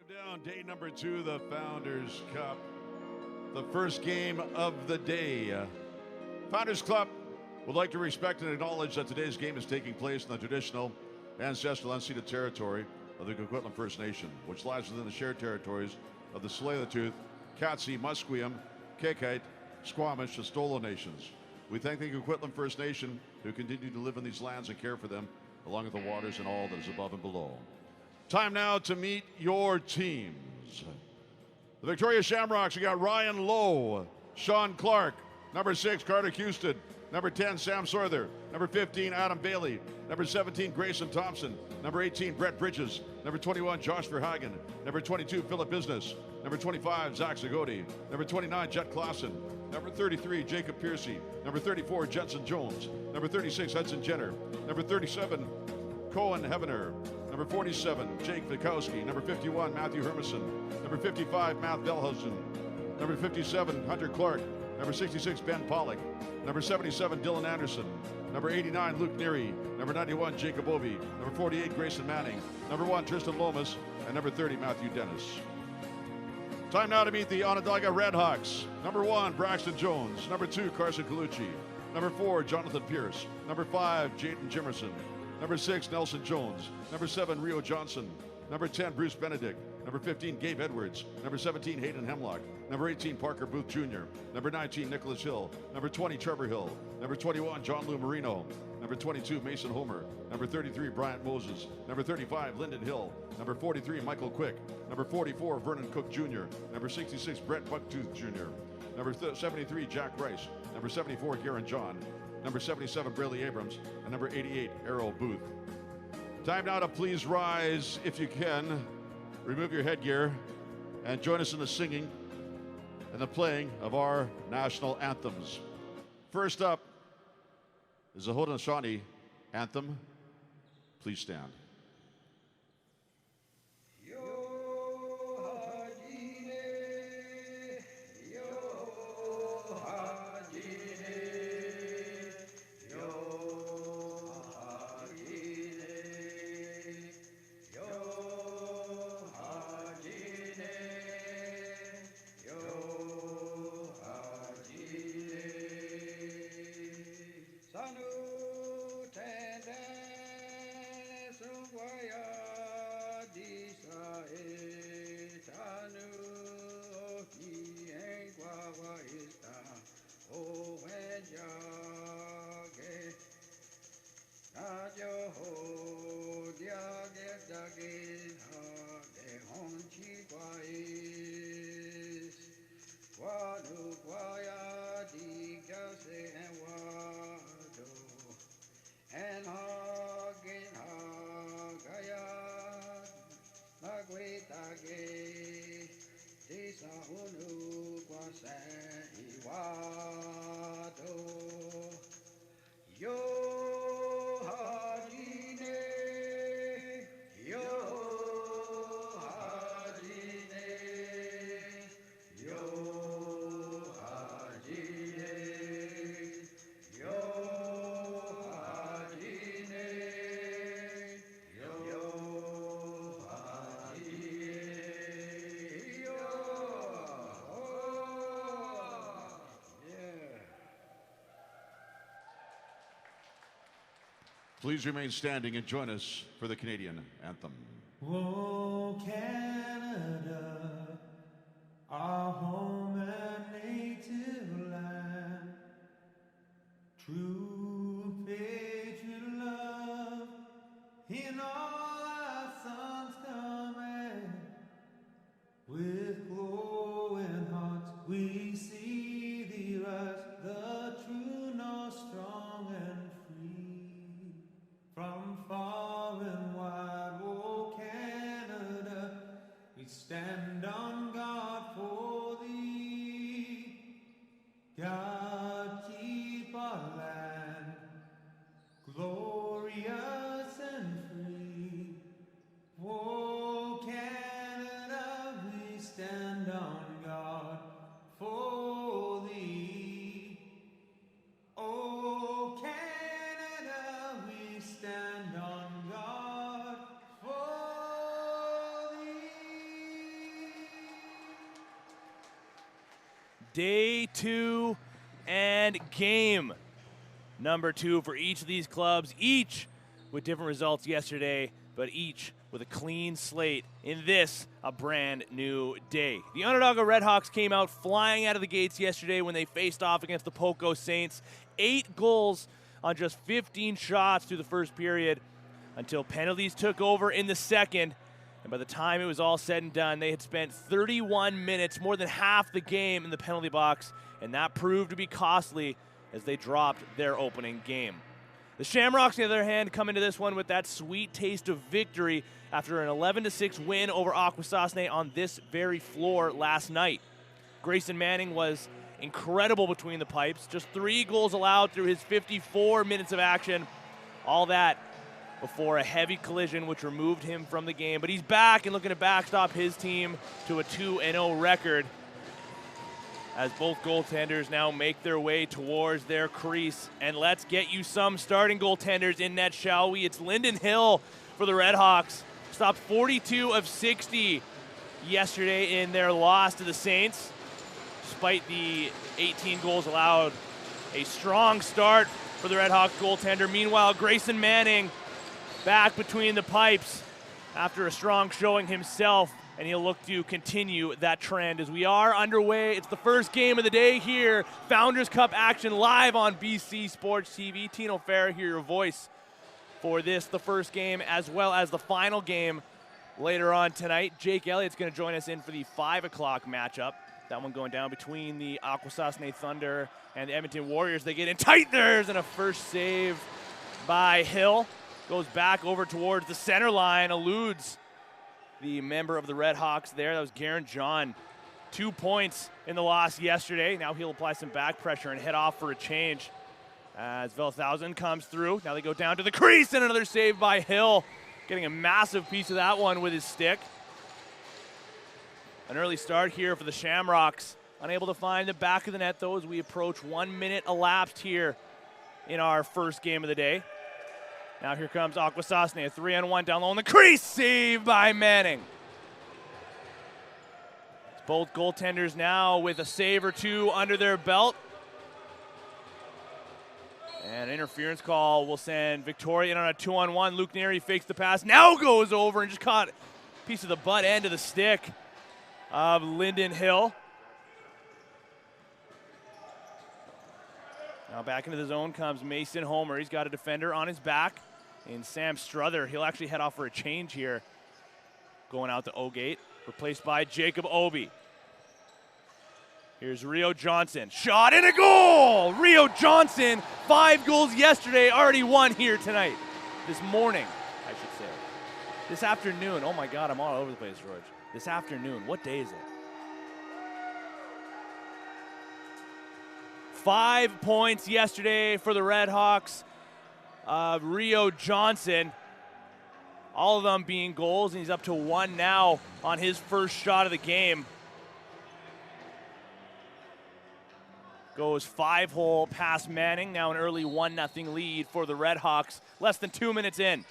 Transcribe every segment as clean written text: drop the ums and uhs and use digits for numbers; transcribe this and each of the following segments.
Down day number 2, the Founders Cup. The first game of the day. Founders Club would like to respect and acknowledge that today's game is taking place in the traditional, ancestral, unceded territory of the Coquitlam First Nation, which lies within the shared territories of the Tsleil-Waututh, Katzie, Musqueam, Kaikait, Squamish, and Stolo nations. We thank the Coquitlam First Nation who continue to live in these lands and care for them, along with the waters and all that is above and below. Time now to meet your teams. The Victoria Shamrocks, we got Ryan Lowe, Sean Clark, number 6, Carter Houston, number 10, Sam Sorther, number 15, Adam Bailey, number 17, Grayson Thompson, number 18, Brett Bridges, number 21, Josh Verhagen, number 22, Philip Business, number 25, Zach Zagodi, number 29, Jet Clausen, number 33, Jacob Piercy, number 34, Jensen Jones, number 36, Hudson Jenner, number 37, Cohen Heavener, number 47, Jake Vikowski, number 51, Matthew Hermison, number 55, Matt Belhausen, number 57, Hunter Clark, number 66, Ben Pollock, number 77, Dylan Anderson, number 89, Luke Neary, number 91, Jacob Ovi, number 48, Grayson Manning, number 1, Tristan Lomas, and number 30, Matthew Dennis. Time now to meet the Onondaga Redhawks. Number 1, Braxton Jones, number 2, Carson Colucci, number 4, Jonathan Pierce, number 5, Jaden Jimerson, number 6, Nelson Jones, number 7, Rio Johnson, number 10, Bruce Benedict, number 15, Gabe Edwards, number 17, Hayden Hemlock, number 18, Parker Booth Jr., number 19, Nicholas Hill, number 20, Trevor Hill, number 21, John Lou Marino, number 22, Mason Homer, number 33, Bryant Moses, number 35, Lyndon Hill, number 43, Michael Quick, number 44, Vernon Cook Jr., number 66, Brett Bucktooth Jr., number 73, Jack Rice, number 74, Garen John, number 77, Braley Abrams, and number 88, Errol Booth. Time now to please rise if you can. Remove your headgear and join us in the singing and the playing of our national anthems. First up is the Haudenosaunee anthem. Please stand. Please remain standing and join us for the Canadian anthem. Oh, Canada, our home and native land, true patriot love, in all our sons command. With glowing hearts we see thee rise, the true north, strong and free. From far and wide, oh Canada, we stand on guard for thee. God keep our land glorious and free. Oh Canada, we stand on guard for thee. Oh Canada, we stand on guard for thee. Day 2 and game number 2 for each of these clubs, each with different results yesterday, but each with a clean slate in this, a brand new day. The Onondaga Redhawks came out flying out of the gates yesterday when they faced off against the Poco Saints. 8 goals on just 15 shots through the first period until penalties took over in the second. And by the time it was all said and done, they had spent 31 minutes, more than half the game, in the penalty box, and that proved to be costly as they dropped their opening game. The Shamrocks, on the other hand, come into this one with that sweet taste of victory after an 11-6 win over Akwesasne on this very floor last night. Grayson Manning was incredible between the pipes, just 3 goals allowed through his 54 minutes of action. All that before a heavy collision which removed him from the game. But he's back and looking to backstop his team to a 2-0 record as both goaltenders now make their way towards their crease. And let's get you some starting goaltenders in net, shall we? It's Lyndon Hill for the Redhawks. Stopped 42 of 60 yesterday in their loss to the Saints. Despite the 18 goals allowed, a strong start for the Redhawks goaltender. Meanwhile, Grayson Manning back between the pipes after a strong showing himself, and he'll look to continue that trend as we are underway. It's the first game of the day here. Founders Cup action live on BC Sports TV. Tino Farah here, your voice for this, the first game, as well as the final game later on tonight. Jake Elliott's going to join us in for the 5 o'clock matchup. That one going down between the Akwesasne Thunder and the Edmonton Warriors. They get in tight there, and a first save by Hill. Goes back over towards the center line, eludes the member of the Redhawks there. That was Garen John. 2 points in the loss yesterday. Now he'll apply some back pressure and head off for a change as Velthausen comes through. Now they go down to the crease, and another save by Hill. Getting a massive piece of that one with his stick. An early start here for the Shamrocks. Unable to find the back of the net, though, as we approach 1 minute elapsed here in our first game of the day. Now here comes Akwesasne, a 3-on-1 down low in the crease, save by Manning. It's both goaltenders now with a save or 2 under their belt. And an interference call will send Victoria in on a 2-on-1. Luke Neary fakes the pass, now goes over and just caught a piece of the butt end of the stick of Lyndon Hill. Now back into the zone comes Mason Homer. He's got a defender on his back in Sam Struther. He'll actually head off for a change here, going out to O-Gate, replaced by Jacob Obi. Here's Rio Johnson. Shot and a goal! Rio Johnson, 5 goals yesterday, already 1 here tonight. This morning, I should say. This afternoon. Oh my God, I'm all over the place, George. This afternoon. What day is it? 5 points yesterday for the Redhawks. Rio Johnson, all of them being goals, and he's up to 1 now on his first shot of the game. Goes 5-hole past Manning, now an early 1-0 lead for the Redhawks, less than 2 minutes in.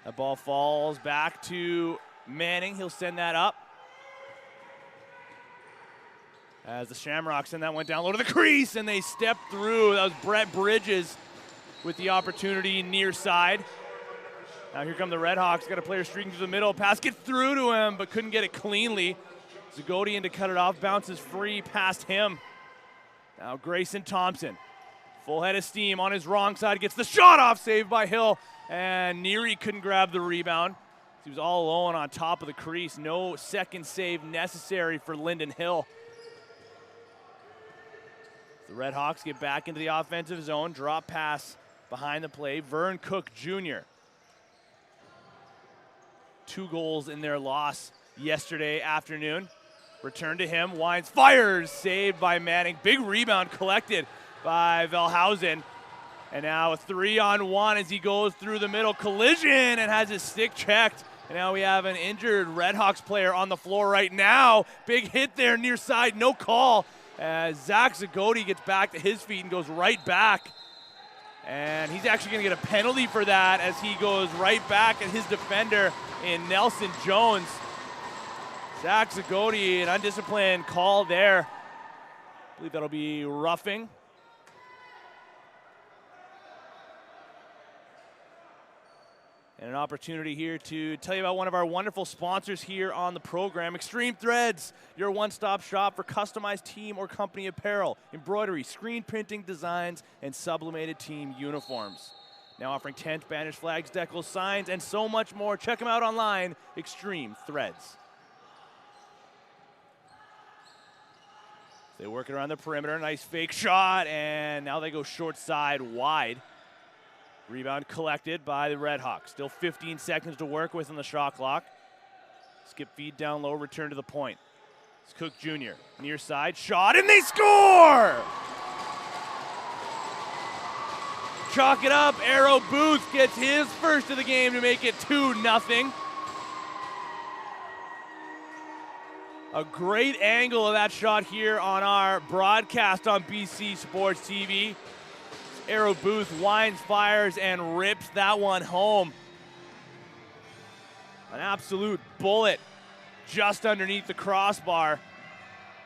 That ball falls back to Manning. He'll send that up. As the Shamrocks send that one down low to the crease, and they step through. That was Brett Bridges with the opportunity near side. Now here come the Redhawks. Got a player streaking through the middle. Pass gets through to him, but couldn't get it cleanly. Zagodian to cut it off. Bounces free past him. Now Grayson Thompson. Full head of steam on his wrong side. Gets the shot off. Saved by Hill. And Neary couldn't grab the rebound. He was all alone on top of the crease. No second save necessary for Lyndon Hill. The Redhawks get back into the offensive zone. Drop pass behind the play. Vern Cook Jr. 2 goals in their loss yesterday afternoon. Return to him. Wines fires. Saved by Manning. Big rebound collected by Velthausen. And now a 3-on-1 as he goes through the middle. Collision and has his stick checked. And now we have an injured Redhawks player on the floor right now. Big hit there near side. No call. As Zach Zagodi gets back to his feet and goes right back. And he's actually going to get a penalty for that as he goes right back at his defender in Nelson Jones. Zach Zagodi, an undisciplined call there. I believe that'll be roughing. And an opportunity here to tell you about one of our wonderful sponsors here on the program, Extreme Threads, your one-stop shop for customized team or company apparel, embroidery, screen printing designs, and sublimated team uniforms. Now offering tents, banners, flags, decals, signs, and so much more. Check them out online, Extreme Threads. They work it around the perimeter, nice fake shot, and now they go short side wide. Rebound collected by the Redhawks. Still 15 seconds to work with on the shot clock. Skip feed down low, return to the point. It's Cook Jr. Near side, shot, and they score! Chalk it up, Arrow Booth gets his first of the game to make it 2-0. A great angle of that shot here on our broadcast on BC Sports TV. Arrow Booth winds, fires, and rips that one home. An absolute bullet just underneath the crossbar.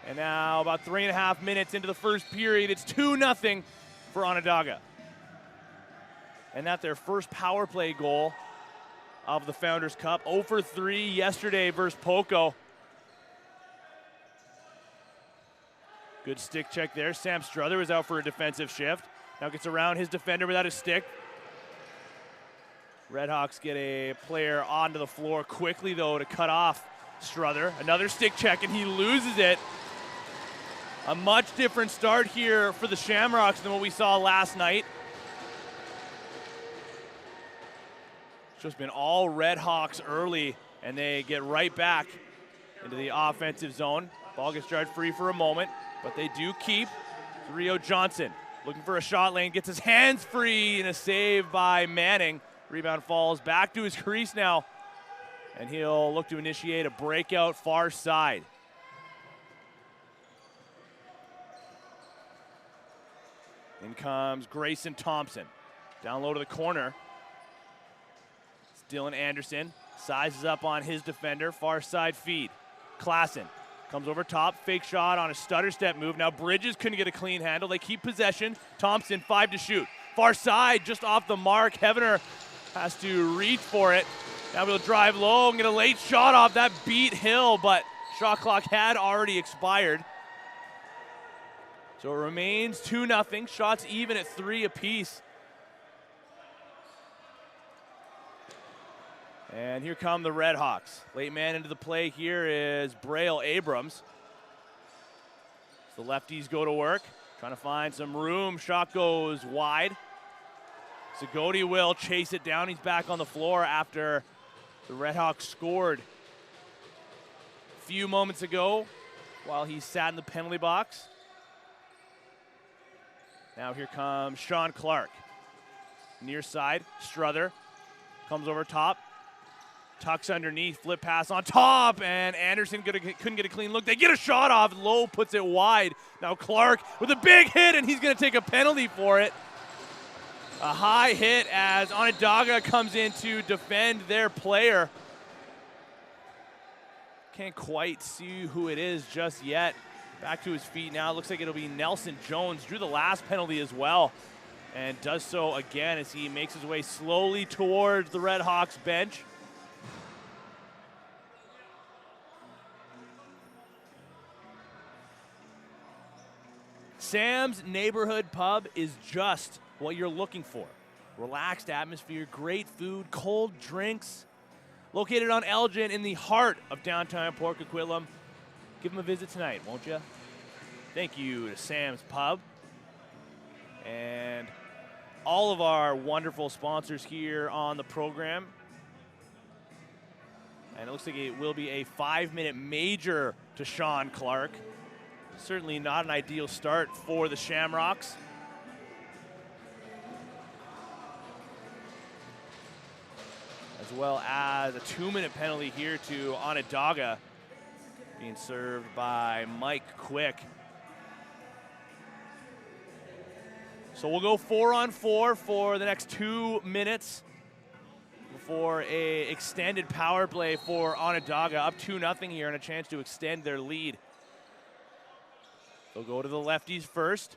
And now about 3.5 minutes into the first period, it's 2-0 for Onondaga. And that's their first power play goal of the Founders Cup. 0 for 3 yesterday versus Poco. Good stick check there. Sam Struther was out for a defensive shift. Now gets around his defender without a stick. Redhawks get a player onto the floor quickly, though, to cut off Struther. Another stick check, and he loses it. A much different start here for the Shamrocks than what we saw last night. It's just been all Redhawks early, and they get right back into the offensive zone. Ball gets jarred free for a moment, but they do keep. Rio Johnson looking for a shot lane, gets his hands free, and a save by Manning. Rebound falls back to his crease now, and he'll look to initiate a breakout far side. In comes Grayson Thompson. Down low to the corner. It's Dylan Anderson. Sizes up on his defender. Far side feed. Klassen comes over top. Fake shot on a stutter step move. Now Bridges couldn't get a clean handle. They keep possession. Thompson, 5 to shoot. Far side, just off the mark. Hevener has to reach for it. Now we'll drive low and get a late shot off. That beat Hill, but shot clock had already expired. So it remains 2-0. Shots even at 3 apiece. And here come the Redhawks. Late man into the play here is Braille Abrams. So the lefties go to work, trying to find some room. Shot goes wide. Zagodi will chase it down. He's back on the floor after the Redhawks scored a few moments ago while he sat in the penalty box. Now here comes Sean Clark. Near side, Struther comes over top. Tucks underneath, flip pass on top, and Anderson couldn't get a clean look. They get a shot off. Lowe puts it wide. Now Clark with a big hit, and he's going to take a penalty for it. A high hit as Onondaga comes in to defend their player. Can't quite see who it is just yet. Back to his feet now. Looks like it'll be Nelson Jones. Drew the last penalty as well, and does so again as he makes his way slowly towards the Redhawks bench. Sam's Neighborhood Pub is just what you're looking for. Relaxed atmosphere, great food, cold drinks. Located on Elgin in the heart of downtown Port Coquitlam. Give them a visit tonight, won't you? Thank you to Sam's Pub. And all of our wonderful sponsors here on the program. And it looks like it will be a 5-minute major to Sean Clark. Certainly not an ideal start for the Shamrocks. As well as a 2-minute penalty here to Onondaga, being served by Mike Quick. So we'll go 4-on-4 for the next 2 minutes before a extended power play for Onondaga, up 2-0 here and a chance to extend their lead. They'll go to the lefties first.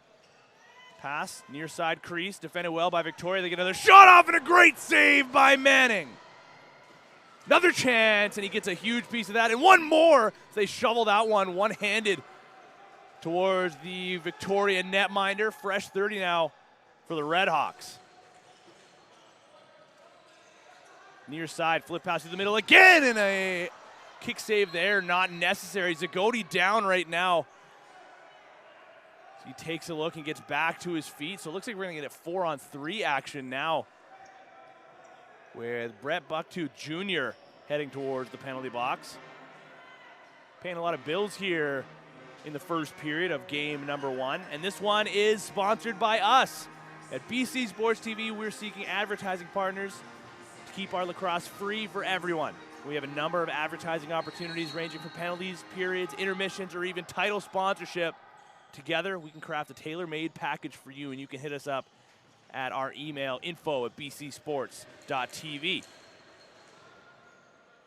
Pass, near side crease, defended well by Victoria. They get another shot off and a great save by Manning. Another chance, and he gets a huge piece of that. And one more, as they shovel that one-handed towards the Victoria netminder. Fresh 30 now for the Redhawks. Near side, flip pass through the middle again, and a kick save there, not necessary. Zagoti down right now. He takes a look and gets back to his feet. So it looks like we're going to get a 4-on-3 action now with Brett Bucktooth Jr. heading towards the penalty box. Paying a lot of bills here in the first period of game number 1. And this one is sponsored by us. At BC Sports TV, we're seeking advertising partners to keep our lacrosse free for everyone. We have a number of advertising opportunities ranging from penalties, periods, intermissions, or even title sponsorship. Together, we can craft a tailor-made package for you, and you can hit us up at our email, info@bcsports.tv.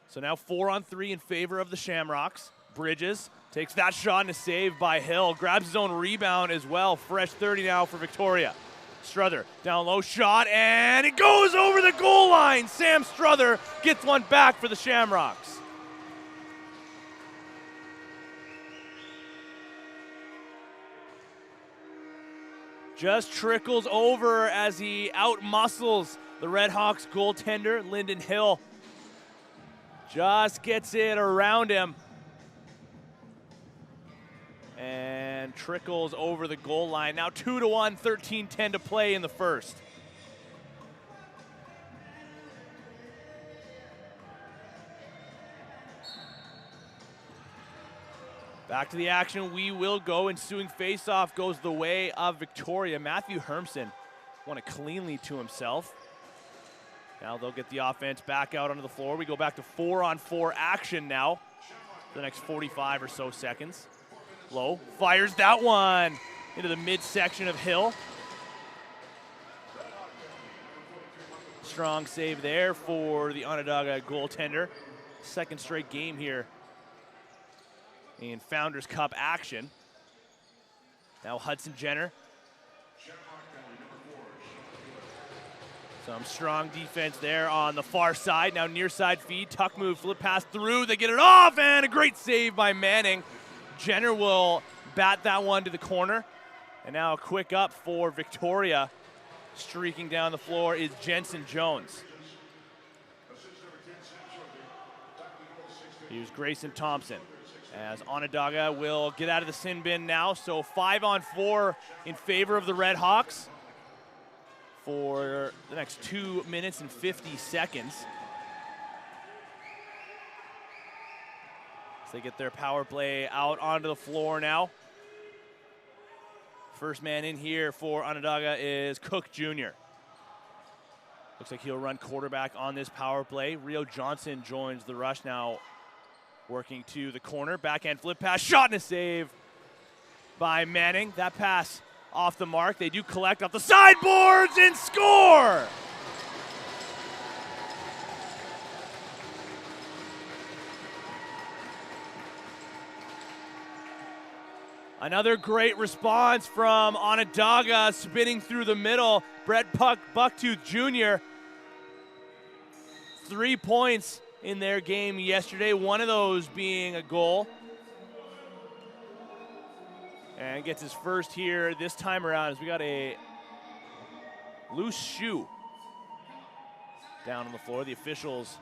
So now 4-on-3 in favor of the Shamrocks. Bridges takes that shot and a save by Hill. Grabs his own rebound as well. Fresh 30 now for Victoria. Struther, down low shot, and it goes over the goal line. Sam Struther gets one back for the Shamrocks. Just trickles over as he out-muscles the Redhawks goaltender, Lyndon Hill. Just gets it around him. And trickles over the goal line. Now 2-1, 13-10 to play in the first. Back to the action we will go. Ensuing faceoff goes the way of Victoria. Matthew Hermson won it cleanly to himself. Now they'll get the offense back out onto the floor. We go back to 4-on-4 action now for the next 45 or so seconds. Low fires that one into the midsection of Hill. Strong save there for the Onondaga goaltender. Second straight game here in Founders Cup action. Now Hudson Jenner. Some strong defense there on the far side. Now near side feed, tuck move, flip pass through. They get it off, and a great save by Manning. Jenner will bat that one to the corner. And now a quick up for Victoria. Streaking down the floor is Jensen Jones. Here's Grayson Thompson. As Onondaga will get out of the sin bin now. So 5-on-4 in favor of the Redhawks for the next 2 minutes and 50 seconds. As they get their power play out onto the floor now. First man in here for Onondaga is Cook Jr. Looks like he'll run quarterback on this power play. Rio Johnson joins the rush now, working to the corner. Backhand flip pass, shot and a save by Manning. That pass off the mark. They do collect off the sideboards and score! Another great response from Onondaga, spinning through the middle. Brett Bucktooth Jr. 3 points in their game yesterday, one of those being a goal. And gets his first here this time around as we got a loose shoe down on the floor. The officials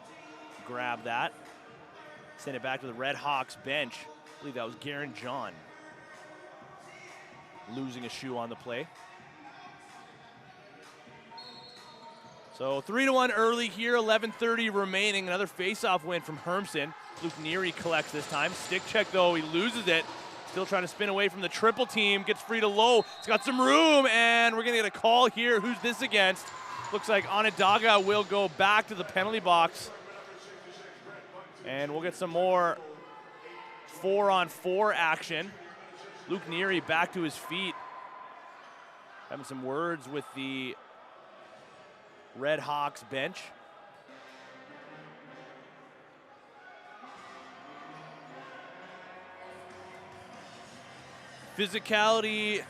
grab that, send it back to the Redhawks bench. I believe that was Garen John losing a shoe on the play. So 3-1 early here, 11:30 remaining. Another face-off win from Hermson. Luke Neary collects this time. Stick check though, he loses it. Still trying to spin away from the triple team. Gets free to low. It's got some room, and we're gonna get a call here. Who's this against? Looks like Onondaga will go back to the penalty box. And we'll get some more 4-on-4 action. Luke Neary back to his feet. Having some words with the Redhawks bench. Physicality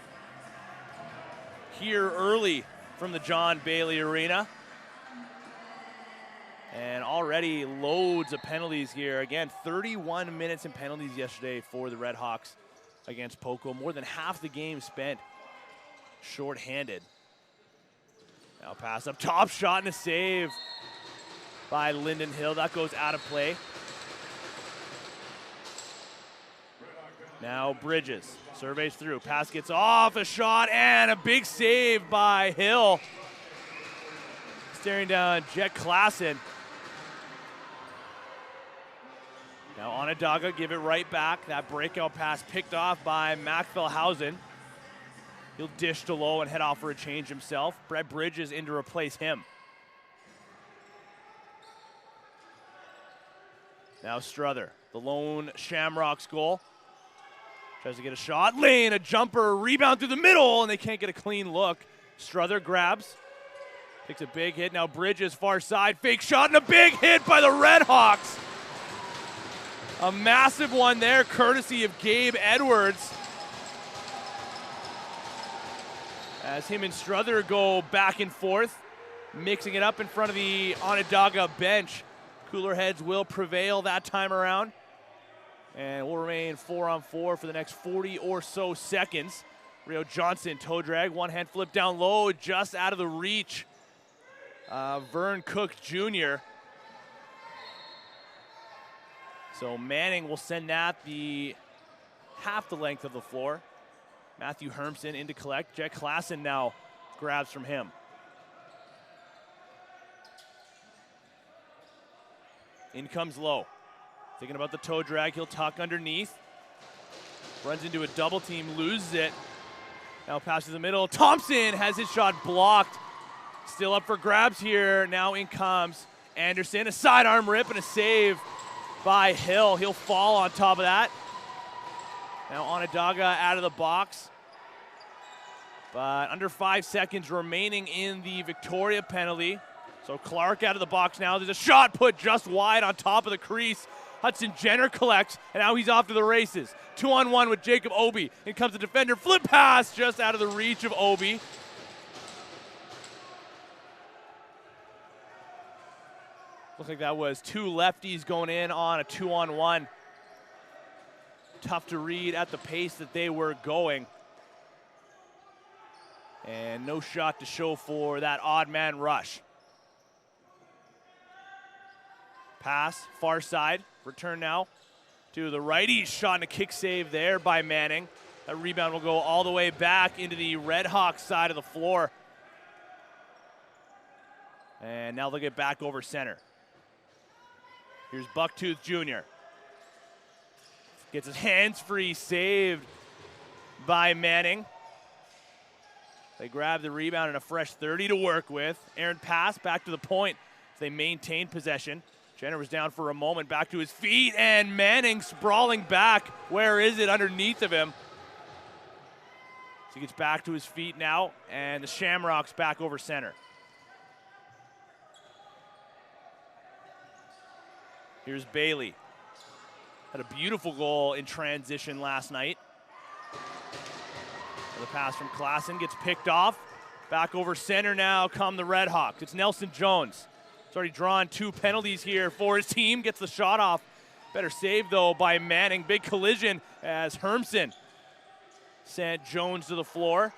here early from the John Bailey Arena. And already loads of penalties here. Again, 31 minutes in penalties yesterday for the Redhawks against Poco. More than half the game spent shorthanded. Now pass up top, shot and a save by Lyndon Hill. That goes out of play. Now Bridges surveys through, pass gets off, a shot and a big save by Hill. Staring down Jet Klassen. Now Onondaga give it right back. That breakout pass picked off by Macfelhausen. He'll dish to low and head off for a change himself. Brett Bridges in to replace him. Now Struther, the lone Shamrocks goal. Tries to get a shot, lane, a jumper, rebound through the middle, and they can't get a clean look. Struther grabs, takes a big hit. Now Bridges, far side, fake shot, and a big hit by the Redhawks. A massive one there, courtesy of Gabe Edwards. As him and Struther go back and forth, mixing it up in front of the Onondaga bench. Cooler heads will prevail that time around. And we'll remain 4-on-4 for the next 40 or so seconds. Rio Johnson, toe drag, one hand flip down low, just out of the reach. Vern Cook Jr. So Manning will send that the half the length of the floor. Matthew Hermson in to collect. Jet Klassen now grabs from him. In comes Lowe. Thinking about the toe drag, he'll tuck underneath. Runs into a double team, loses it. Now passes the middle. Thompson has his shot blocked. Still up for grabs here. Now in comes Anderson. A sidearm rip and a save by Hill. He'll fall on top of that. Now Onondaga out of the box. But under 5 seconds remaining in the Victoria penalty. So Clark out of the box now. There's a shot put just wide on top of the crease. Hudson Jenner collects, and now he's off to the races. 2-on-1 with Jacob Obi. In comes the defender. Flip pass just out of the reach of Obi. Looks like that was two lefties going in on a 2-on-1. Tough to read at the pace that they were going. And no shot to show for that odd man rush. Pass, far side. Return now to the righty. Shot and a kick save there by Manning. That rebound will go all the way back into the Redhawks side of the floor. And now they'll get back over center. Here's Bucktooth Jr. Gets his hands free, saved by Manning. They grab the rebound and a fresh 30 to work with. Aaron pass back to the point. They maintain possession. Jenner was down for a moment, back to his feet, and Manning sprawling back. Where is it? Underneath of him. So he gets back to his feet now, and the Shamrocks back over center. Here's Bailey. Had a beautiful goal in transition last night. The pass from Klassen gets picked off. Back over center now come the Redhawks. It's Nelson Jones. He's already drawn 2 penalties here for his team. Gets the shot off. Better save, though, by Manning. Big collision as Hermson sent Jones to the floor.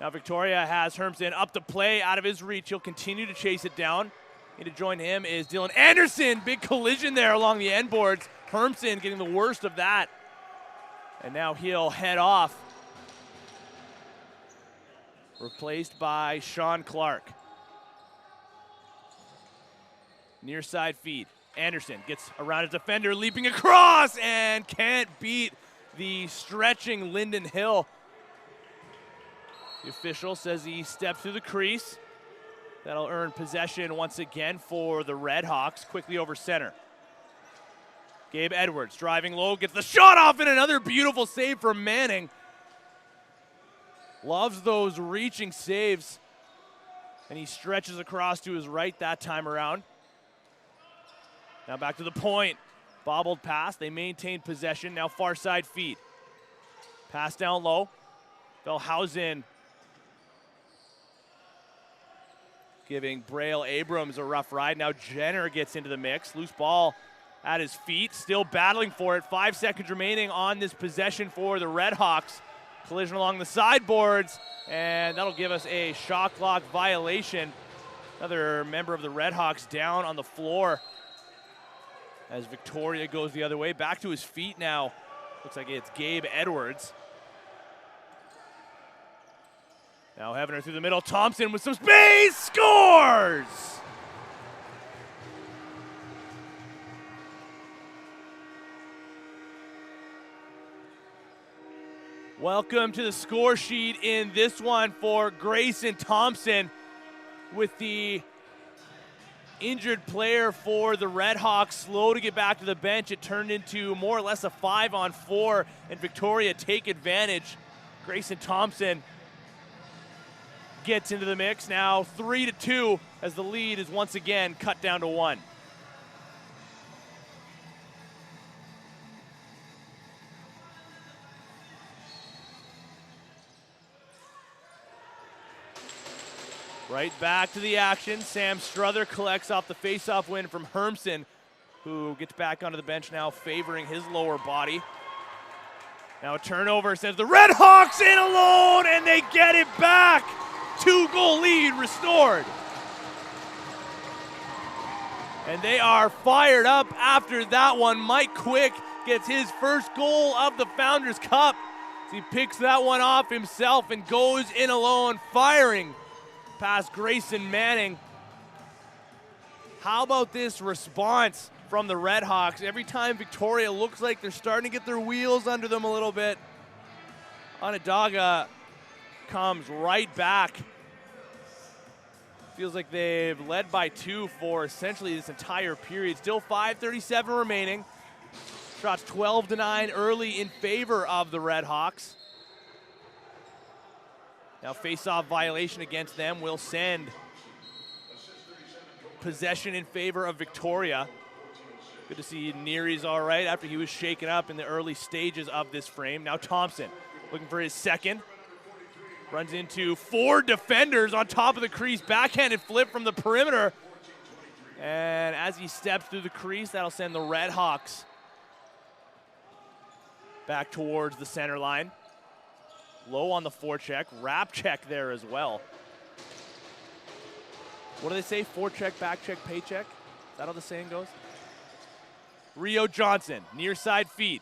Now Victoria has Hermson up to play, out of his reach. He'll continue to chase it down. In to join him is Dylan Anderson. Big collision there along the end boards. Hermson getting the worst of that. And now he'll head off. Replaced by Sean Clark. Near side feed. Anderson gets around his defender, leaping across, and can't beat the stretching Lyndon Hill. The official says he stepped through the crease. That'll earn possession once again for the Redhawks. Quickly over center. Gabe Edwards driving low, gets the shot off, and another beautiful save from Manning. Loves those reaching saves. And he stretches across to his right that time around. Now back to the point. Bobbled pass. They maintain possession. Now far side feed. Pass down low. Velhausen giving Braille Abrams a rough ride. Now Jenner gets into the mix. Loose ball at his feet. Still battling for it. 5 seconds remaining on this possession for the Redhawks. Collision along the sideboards. And that'll give us a shot clock violation. Another member of the Redhawks down on the floor as Victoria goes the other way. Back to his feet now. Looks like it's Gabe Edwards. Now having her through the middle. Thompson with some space. Scores! Welcome to the score sheet in this one for Grayson Thompson. With the injured player for the Redhawks slow to get back to the bench, it turned into more or less a 5-on-4, and Victoria take advantage. Grayson Thompson gets into the mix. Now 3-2 as the lead is once again cut down to 1. Right back to the action. Sam Struther collects off the face-off win from Hermson, who gets back onto the bench now, favoring his lower body. Now a turnover sends the Redhawks in alone, and they get it back. 2-goal lead restored. And they are fired up after that one. Mike Quick gets his first goal of the Founders Cup. He picks that one off himself and goes in alone, firing past Grayson Manning. How about this response from the Redhawks? Every time Victoria looks like they're starting to get their wheels under them a little bit, Onondaga comes right back. Feels like they've led by 2 for essentially this entire period. Still 5:37 remaining. Shots 12-9 early in favor of the Redhawks. Now face-off violation against them will send possession in favor of Victoria. Good to see Neary's all right after he was shaken up in the early stages of this frame. Now Thompson looking for his second. Runs into 4 defenders on top of the crease. Backhanded flip from the perimeter. And as he steps through the crease, that'll send the Redhawks back towards the center line. Low on the forecheck, wrap check there as well. What do they say? Forecheck, back check, paycheck? Is that how the saying goes? Rio Johnson, near side feed.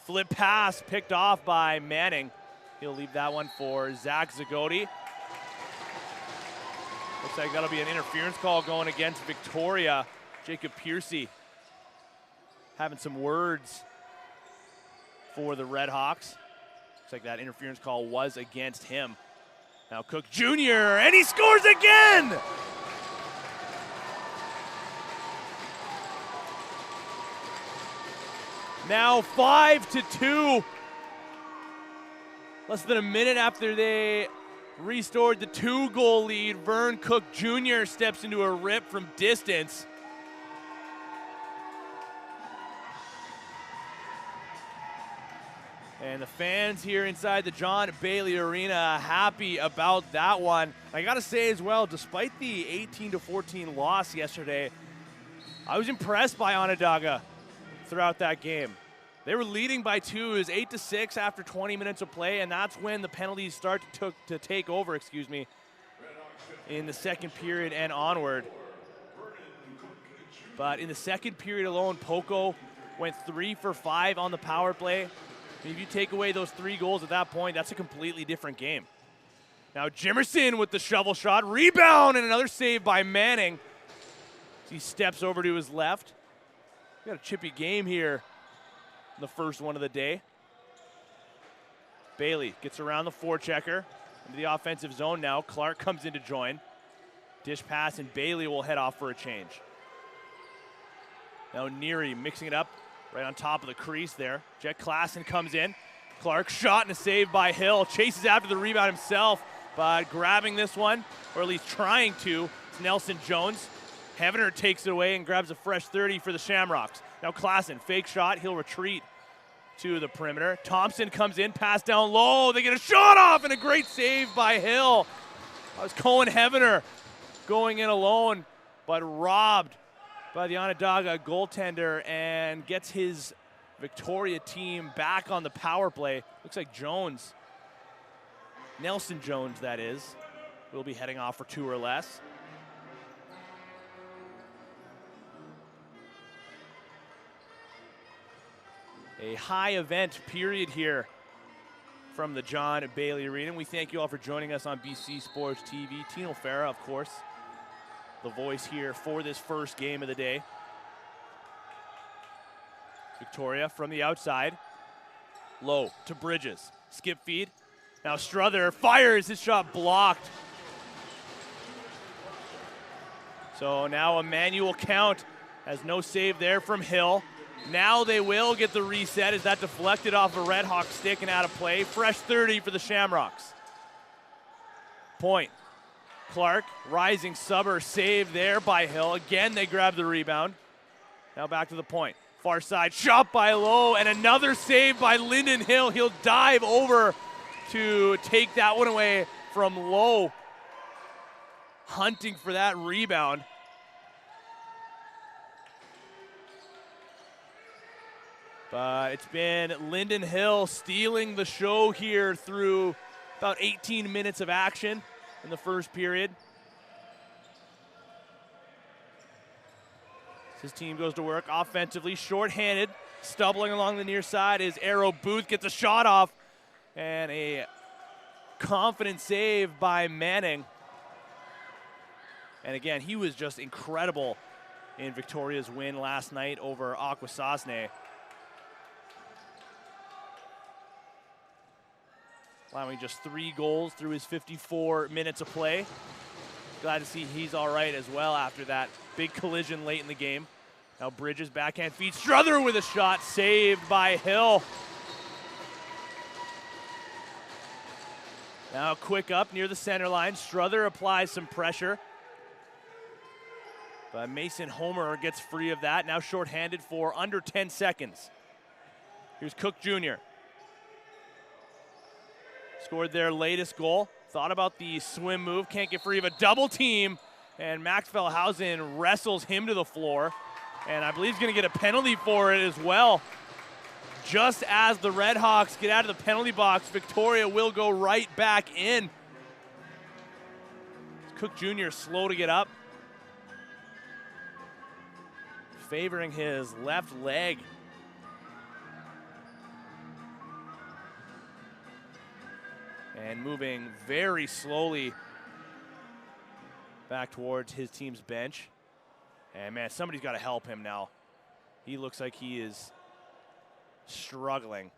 Flip pass picked off by Manning. He'll leave that one for Zach Zagoti. Looks like that'll be an interference call going against Victoria. Jacob Piercy having some words for the Redhawks. Looks like that interference call was against him. Now Cook Jr., and he scores again! Now 5-2. Less than a minute after they restored the 2-goal lead, Vern Cook Jr. steps into a rip from distance. And the fans here inside the John Bailey Arena happy about that one. I gotta say as well, despite the 18-14 loss yesterday, I was impressed by Onondaga throughout that game. They were leading by 2. It was 8-6 after 20 minutes of play, and that's when the penalties start to take over, in the second period and onward. But in the second period alone, Poco went 3 for 5 on the power play. If you take away those 3 goals at that point, that's a completely different game. Now Jimerson with the shovel shot, rebound, and another save by Manning. He steps over to his left. We got a chippy game here in the first one of the day. Bailey gets around the forechecker into the offensive zone now. Clark comes in to join. Dish pass, and Bailey will head off for a change. Now Neary mixing it up right on top of the crease there. Jet Klassen comes in, Clark shot and a save by Hill. Chases after the rebound himself, but grabbing this one, or at least trying to, it's Nelson Jones. Hevener takes it away and grabs a fresh 30 for the Shamrocks. Now Klassen, fake shot, he'll retreat to the perimeter. Thompson comes in, pass down low. They get a shot off and a great save by Hill. That was Cohen Hevener going in alone, but robbed by the Onondaga goaltender and gets his Victoria team back on the power play. Looks like Jones, Nelson Jones that is, will be heading off for 2 or less. A high event period here from the John Bailey Arena. We thank you all for joining us on BC Sports TV. Tino Farah, of course, the voice here for this first game of the day. Victoria from the outside. Low to Bridges. Skip feed. Now Struther fires, his shot blocked. So now a manual count, has no save there from Hill. Now they will get the reset as that deflected off a Redhawks stick and out of play. Fresh 30 for the Shamrocks. Point. Clark, rising subber, save there by Hill. Again, they grab the rebound. Now back to the point. Far side, shot by Lowe, and another save by Lyndon Hill. He'll dive over to take that one away from Lowe. Hunting for that rebound. But it's been Lyndon Hill stealing the show here through about 18 minutes of action in the first period. His team goes to work offensively, shorthanded, stumbling along the near side is Arrow Booth, gets a shot off, and a confident save by Manning. And again, he was just incredible in Victoria's win last night over Akwesasne. Allowing just 3 goals through his 54 minutes of play. Glad to see he's all right as well after that big collision late in the game. Now Bridges, backhand feed. Struther with a shot, saved by Hill. Now quick up near the center line. Struther applies some pressure. But Mason Homer gets free of that. Now shorthanded for under 10 seconds. Here's Cook Jr. Scored their latest goal. Thought about the swim move. Can't get free of a double team. And Max Fellhausen wrestles him to the floor. And I believe he's going to get a penalty for it as well. Just as the Redhawks get out of the penalty box, Victoria will go right back in. Cook Jr. slow to get up. Favoring his left leg. And moving very slowly back towards his team's bench. And man, somebody's got to help him now. He looks like he is struggling.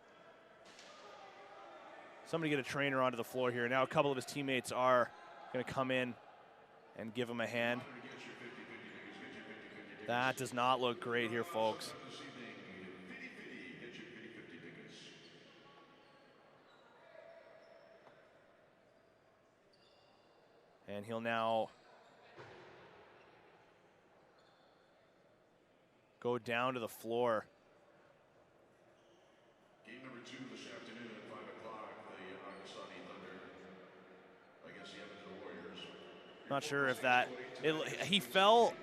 Somebody get a trainer onto the floor here. Now a couple of his teammates are going to come in and give him a hand. That does not look great here, folks. And he'll now go down to the floor. Game number 2 this afternoon at 5 o'clock, the Akwesasne Thunder against the Edmonton Warriors. Not sure if that, he fell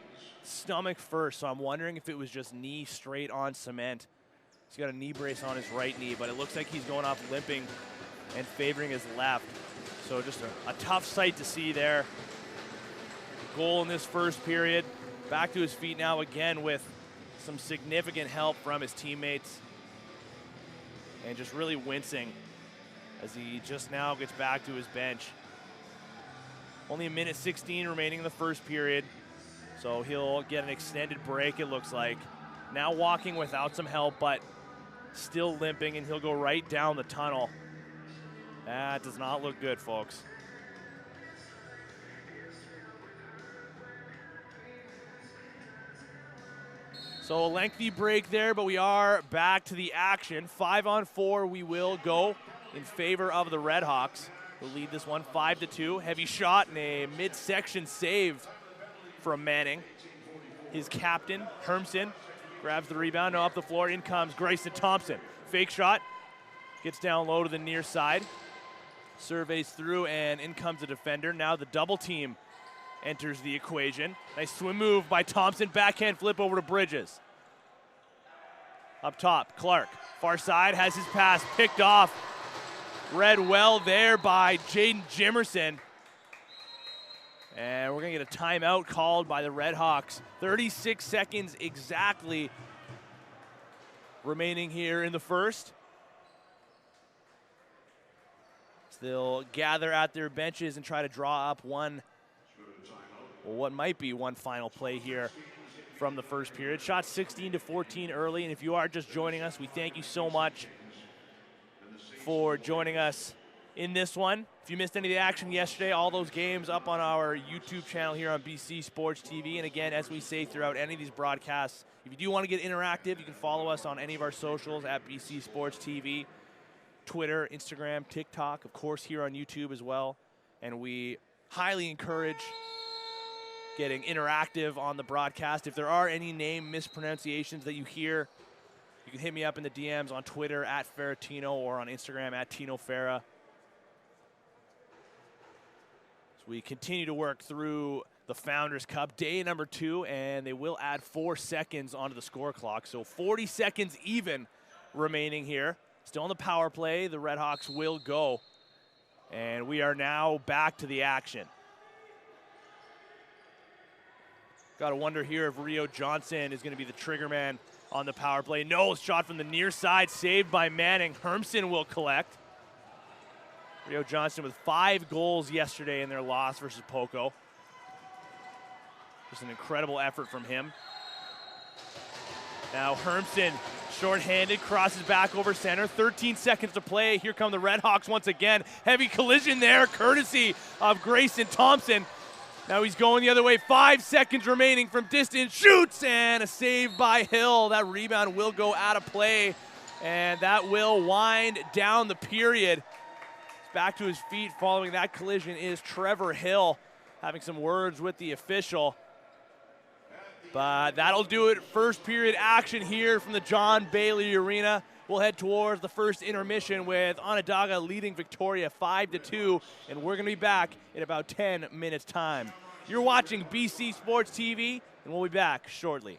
stomach first, so I'm wondering if it was just knee straight on cement. He's got a knee brace on his right knee, but it looks like he's going off limping and favoring his left. So just a tough sight to see there. Goal in this first period. Back to his feet now again with some significant help from his teammates. And just really wincing as he just now gets back to his bench. Only a minute 16 remaining in the first period. So he'll get an extended break, it looks like. Now walking without some help, but still limping, and he'll go right down the tunnel. That does not look good, folks. So a lengthy break there, but we are back to the action. 5-on-4 we will go in favor of the Redhawks. We'll lead this one 5-2. Heavy shot and a midsection save from Manning. His captain, Hermsen, grabs the rebound. Now up the floor, in comes Grayson Thompson. Fake shot, gets down low to the near side. Surveys through, and in comes the defender. Now the double team enters the equation. Nice swim move by Thompson. Backhand flip over to Bridges. Up top, Clark. Far side, has his pass picked off. Read well there by Jaden Jimerson. And we're going to get a timeout called by the Redhawks. 36 seconds exactly remaining here in the first. So they'll gather at their benches and try to draw up what might be one final play here from the first period. Shot 16-14 early, and if you are just joining us, we thank you so much for joining us in this one. If you missed any of the action yesterday, all those games up on our YouTube channel here on BC Sports TV. And again, as we say throughout any of these broadcasts, if you do want to get interactive, you can follow us on any of our socials at BC Sports TV, Twitter, Instagram, TikTok, of course here on YouTube as well. And we highly encourage getting interactive on the broadcast. If there are any name mispronunciations that you hear, you can hit me up in the DMs on Twitter at Ferratino or on Instagram at Tino Ferra. So we continue to work through the Founders Cup, day number 2, and they will add 4 seconds onto the score clock. So 40 seconds even remaining here. Still on the power play, the Redhawks will go. And we are now back to the action. Got to wonder here if Rio Johnson is going to be the trigger man on the power play. No, shot from the near side, saved by Manning. Hermsen will collect. Rio Johnson with 5 goals yesterday in their loss versus Poco. Just an incredible effort from him. Now Hermsen, short-handed, crosses back over center. 13 seconds to play. Here come the Redhawks once again. Heavy collision there, courtesy of Grayson Thompson. Now he's going the other way. 5 seconds remaining from distance. Shoots, and a save by Hill. That rebound will go out of play, and that will wind down the period. Back to his feet following that collision is Trevor Hill, having some words with the official. But that'll do it. First period action here from the John Bailey Arena. We'll head towards the first intermission with Onondaga leading Victoria 5-2, and we're going to be back in about 10 minutes' time. You're watching BC Sports TV, and we'll be back shortly.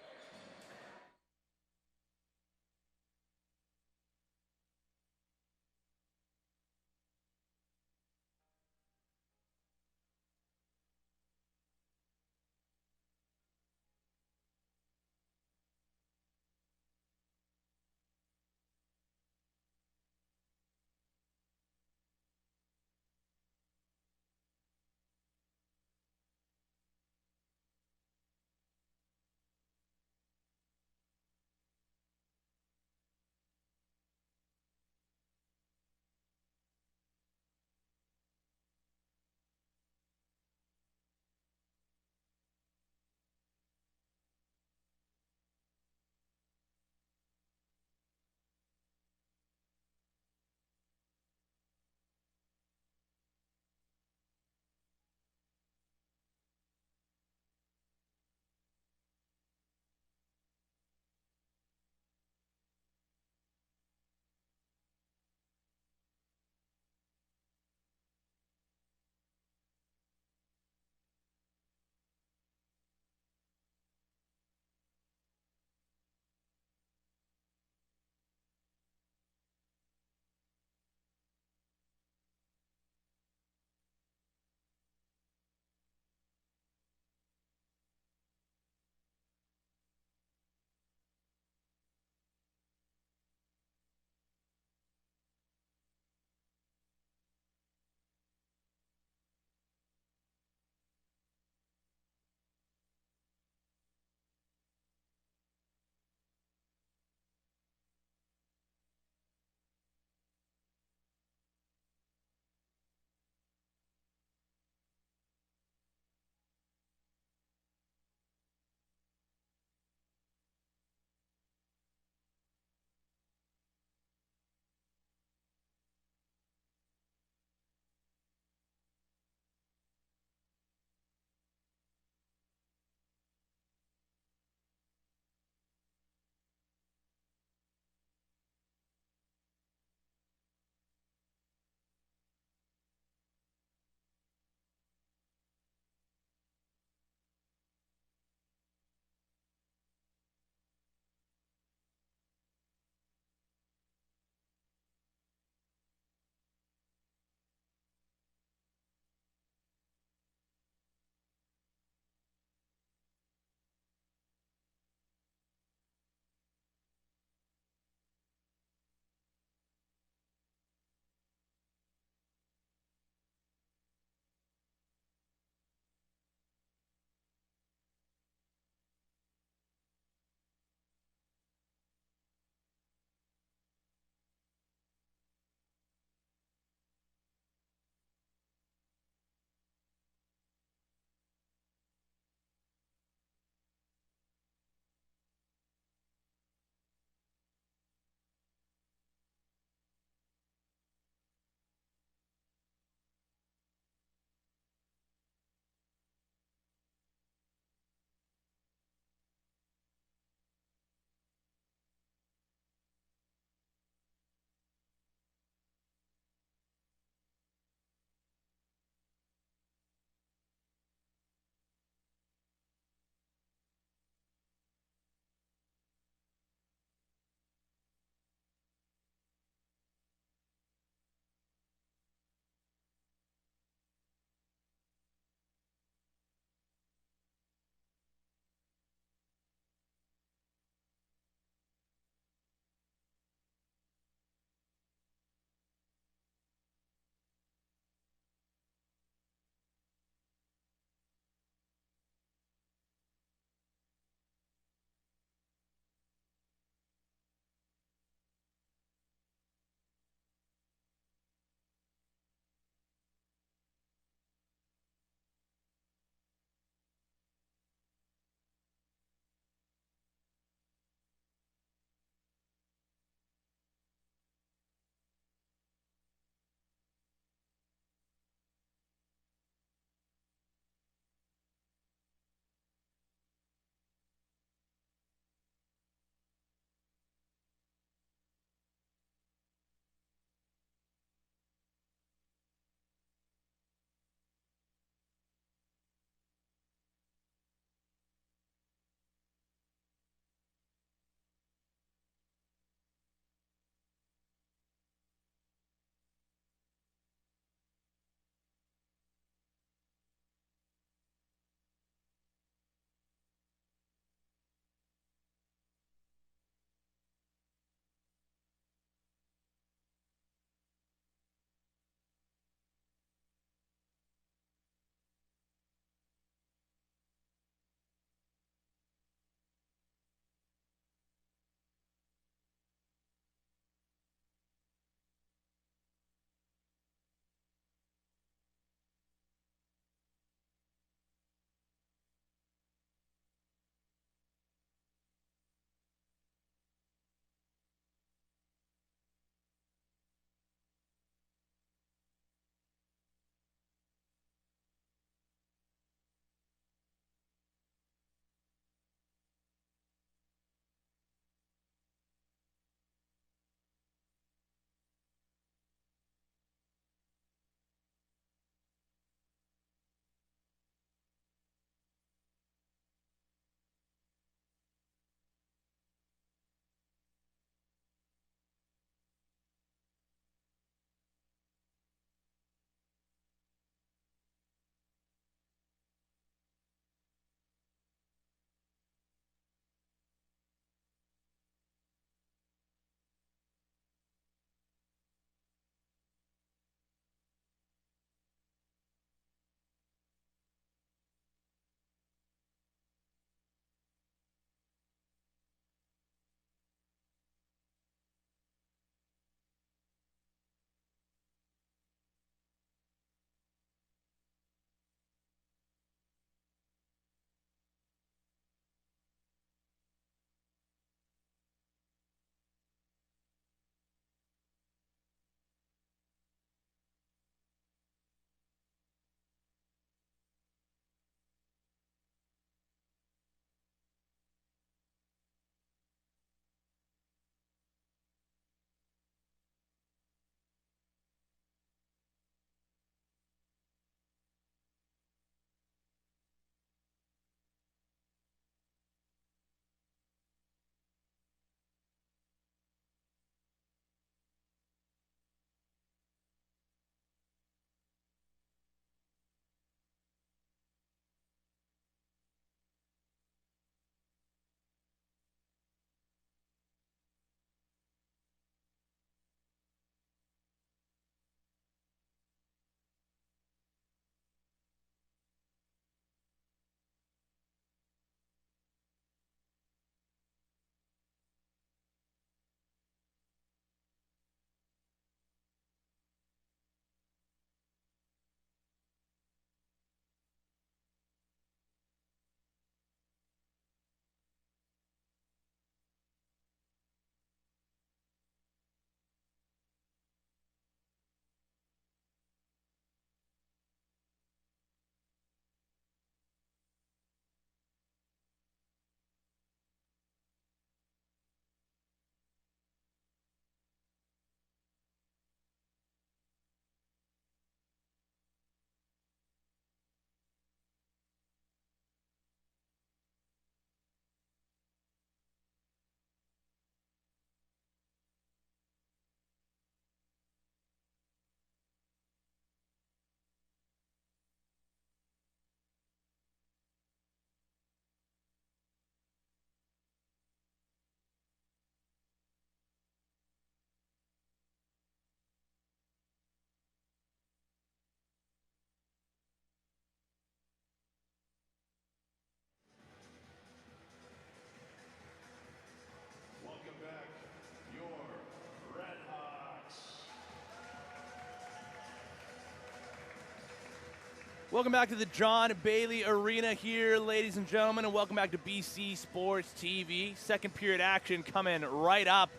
Welcome back to the John Bailey Arena here, ladies and gentlemen, and welcome back to BC Sports TV. Second period action coming right up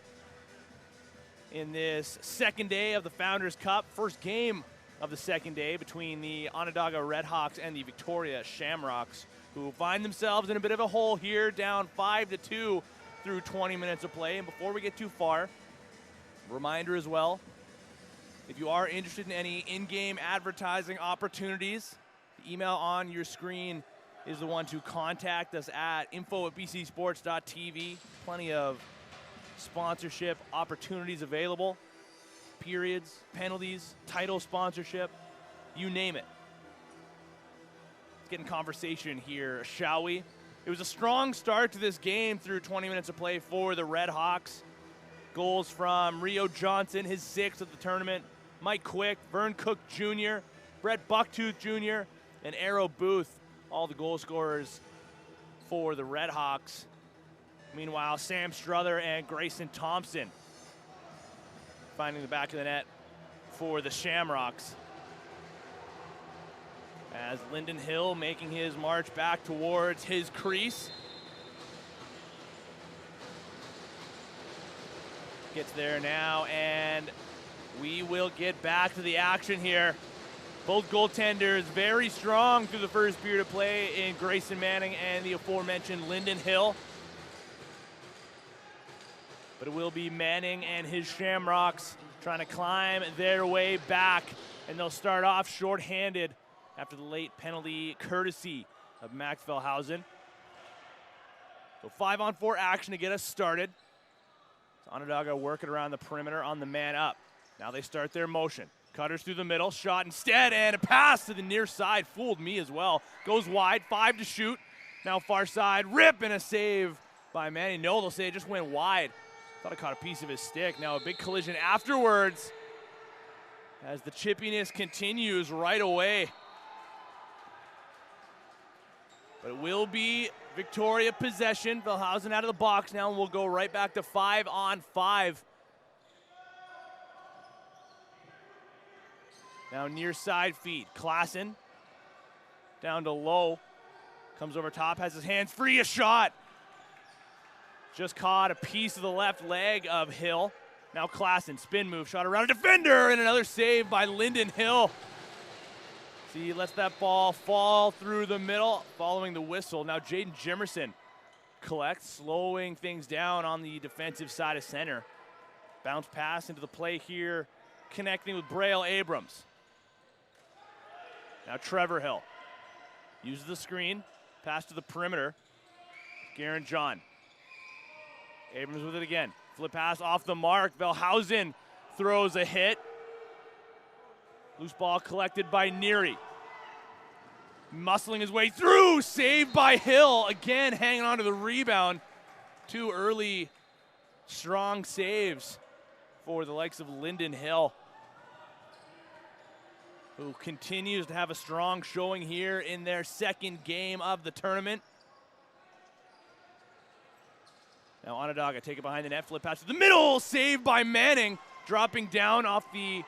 in this second day of the Founders Cup. First game of the second day between the Onondaga Redhawks and the Victoria Shamrocks, who find themselves in a bit of a hole here, down 5-2 through 20 minutes of play. And before we get too far, reminder as well, if you are interested in any in-game advertising opportunities, the email on your screen is the one to contact us at info@bcsports.tv. Plenty of sponsorship opportunities available. Periods, penalties, title sponsorship, you name it. Let's get in conversation here, shall we? It was a strong start to this game through 20 minutes of play for the Redhawks. Goals from Rio Johnson, his 6th of the tournament, Mike Quick, Vern Cook Jr., Brett Bucktooth Jr., and Arrow Booth, all the goal scorers for the Redhawks. Meanwhile, Sam Struther and Grayson Thompson finding the back of the net for the Shamrocks. As Lyndon Hill making his march back towards his crease. Gets there now, and we will get back to the action here. Both goaltenders very strong through the first period of play in Grayson Manning and the aforementioned Lyndon Hill. But it will be Manning and his Shamrocks trying to climb their way back, and they'll start off shorthanded after the late penalty courtesy of Max Velhausen. So 5-on-4 action to get us started. So Onondaga working around the perimeter on the man up. Now they start their motion. Cutters through the middle, shot instead, and a pass to the near side. Fooled me as well. Goes wide, 5 to shoot. Now far side, rip, and a save by Manning. No, they'll say it just went wide. Thought I caught a piece of his stick. Now a big collision afterwards as the chippiness continues right away. But it will be Victoria possession. Velhausen out of the box now, and we'll go right back to 5-on-5. Now near side feed. Klassen down to low. Comes over top, has his hands free, a shot. Just caught a piece of the left leg of Hill. Now Klassen, spin move, shot around a defender, and another save by Lyndon Hill. See, he lets that ball fall through the middle following the whistle. Now Jaden Jimerson collects, slowing things down on the defensive side of center. Bounce pass into the play here, connecting with Braille Abrams. Now Trevor Hill uses the screen, pass to the perimeter. Garen John. Abrams with it again. Flip pass off the mark. Velhausen throws a hit. Loose ball collected by Neary. Muscling his way through. Saved by Hill. Again, hanging on to the rebound. 2 early strong saves for the likes of Lyndon Hill, who continues to have a strong showing here in their second game of the tournament. Now Onondaga take it behind the net, flip pass to the middle, saved by Manning, dropping down off the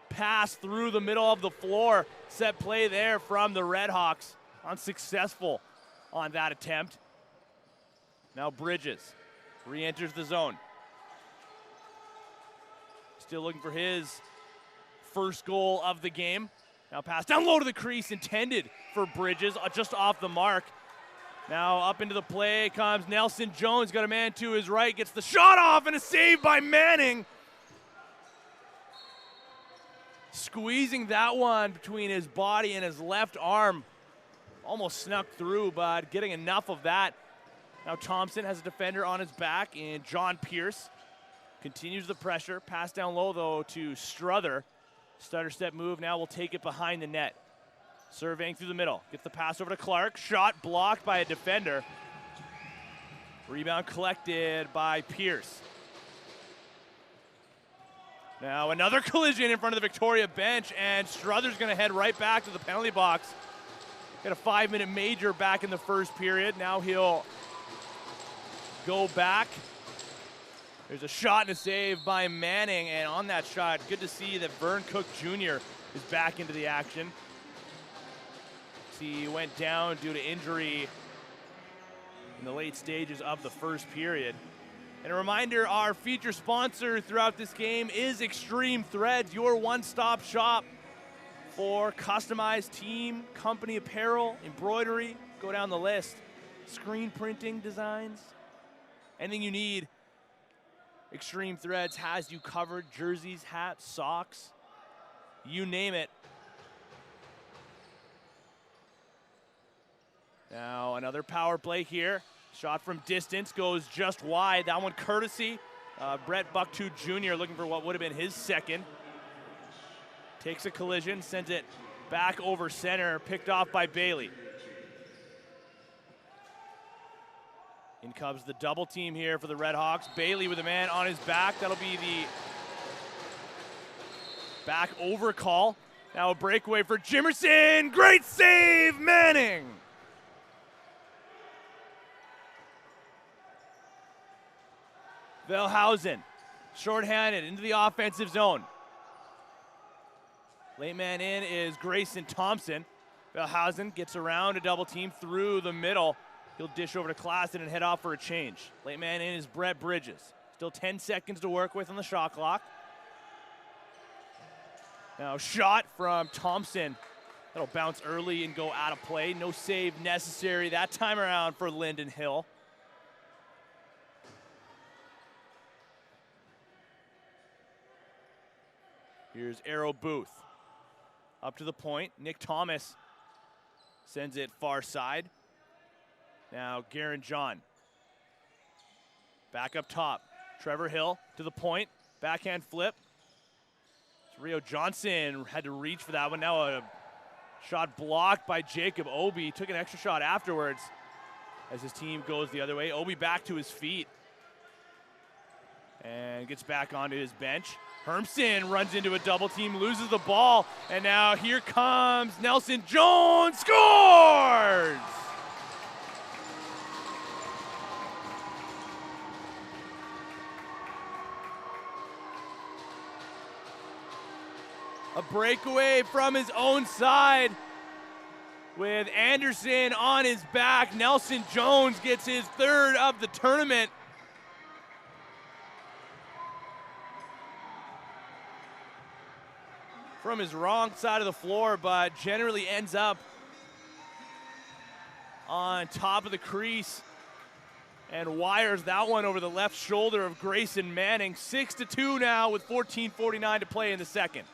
pass through the middle of the floor. Set play there from the Redhawks, unsuccessful on that attempt. Now Bridges re-enters the zone. Still looking for his first goal of the game. Now pass down low to the crease, intended for Bridges, just off the mark. Now up into the play comes Nelson Jones, got a man to his right, gets the shot off, and a save by Manning. Squeezing that one between his body and his left arm. Almost snuck through, but getting enough of that. Now Thompson has a defender on his back, and John Pierce continues the pressure. Pass down low, though, to Struther. Stutter step move, now will take it behind the net. Surveying through the middle, gets the pass over to Clark. Shot blocked by a defender. Rebound collected by Pierce. Now another collision in front of the Victoria bench, and Struther's gonna head right back to the penalty box. Got a 5-minute major back in the first period. Now he'll go back. There's a shot and a save by Manning, and on that shot, good to see that Vern Cook Jr. is back into the action. Redhawks. He went down due to injury in the late stages of the first period. And a reminder, our feature sponsor throughout this game is Extreme Threads, your one-stop shop for customized team, company apparel, embroidery, go down the list, screen printing designs, anything you need. Extreme Threads has you covered, jerseys, hats, socks, you name it. Now another power play here. Shot from distance goes just wide. That one courtesy Brett Bucktooth Jr. looking for what would have been his second. Takes a collision, sends it back over center, picked off by Bailey. In comes the double team here for the Redhawks. Bailey with a man on his back. That'll be the back over call. Now a breakaway for Jimerson. Great save, Manning. Velhausen, shorthanded into the offensive zone. Late man in is Grayson Thompson. Velhausen gets around a double team through the middle. He'll dish over to Klassen and head off for a change. Late man in is Brett Bridges. Still 10 seconds to work with on the shot clock. Now shot from Thompson. That'll bounce early and go out of play. No save necessary that time around for Lyndon Hill. Here's Arrow Booth. Up to the point. Nick Thomas sends it far side. Now Garen John. Back up top. Trevor Hill to the point. Backhand flip. Rio Johnson had to reach for that one. Now a shot blocked by Jacob Obi. Took an extra shot afterwards as his team goes the other way. Obi back to his feet and gets back onto his bench. Hermson runs into a double team, loses the ball, and now here comes Nelson Jones, scores! A breakaway from his own side with Anderson on his back. Nelson Jones gets his third of the tournament. From his wrong side of the floor, but generally ends up on top of the crease and wires that one over the left shoulder of Grayson Manning. 6-2 now with 14:49 to play in the second.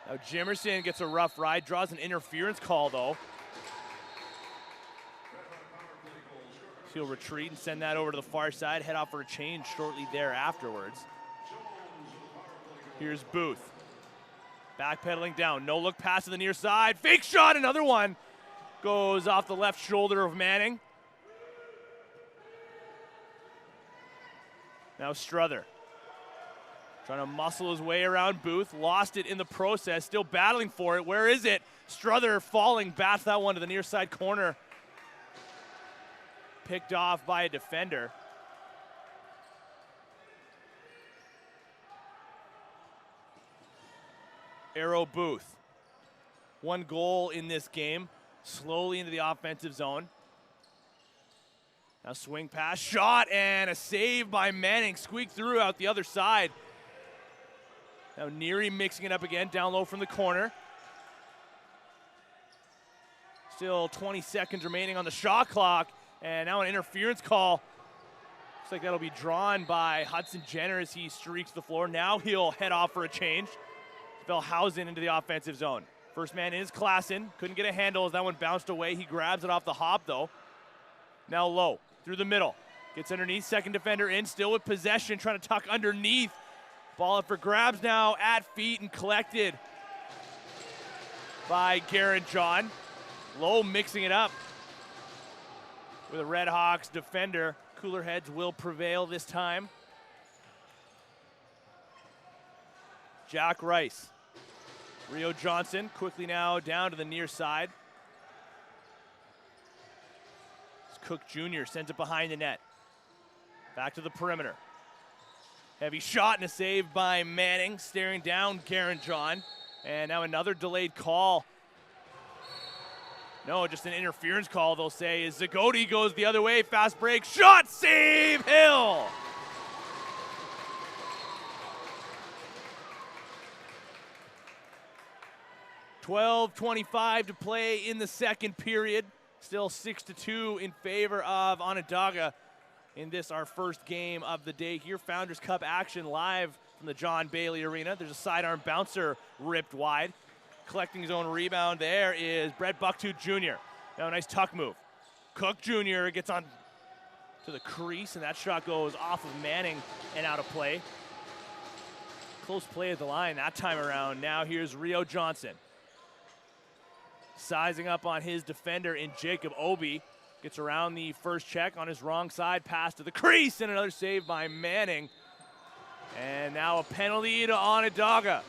Now Jimerson gets a rough ride, draws an interference call though. He'll retreat and send that over to the far side, head off for a change shortly there afterwards. Here's Booth. Backpedaling down, no look pass to the near side. Fake shot, another one. Goes off the left shoulder of Manning. Now Struther. Trying to muscle his way around Booth. Lost it in the process, still battling for it. Where is it? Struther falling, bats that one to the near side corner. Picked off by a defender. Arrow Booth. One goal in this game. Slowly into the offensive zone. Now swing pass, shot, and a save by Manning. Squeaked through out the other side. Now Neary mixing it up again, down low from the corner. Still 20 seconds remaining on the shot clock. And now an interference call. Looks like that'll be drawn by Hudson Jenner as he streaks the floor. Now he'll head off for a change. Velhausen into the offensive zone. First man is Klassen. Couldn't get a handle as that one bounced away. He grabs it off the hop though. Now low, through the middle. Gets underneath, second defender in, still with possession, trying to tuck underneath. Ball up for grabs now at feet and collected by Garen John. Low mixing it up with a Redhawks defender. Cooler heads will prevail this time. Jack Rice. Rio Johnson quickly now down to the near side. Cook Jr. sends it behind the net. Back to the perimeter. Heavy shot and a save by Manning, staring down Karen John. And now another delayed call. No, just an interference call, they'll say, as Zagoti goes the other way. Fast break, shot, save, Hill! .12:25 to play in the second period. Still 6-2 in favor of Onondaga in this, our first game of the day here. Founders Cup action live from the John Bailey Arena. There's a sidearm bouncer ripped wide. Collecting his own rebound there is Brett Bucktooth Jr. Now a nice tuck move. Cook Jr. gets on to the crease, and that shot goes off of Manning and out of play. Close play at the line that time around. Now here's Rio Johnson. Sizing up on his defender in Jacob Obi. Gets around the first check on his wrong side, pass to the crease, and another save by Manning. And now a penalty to Onondaga.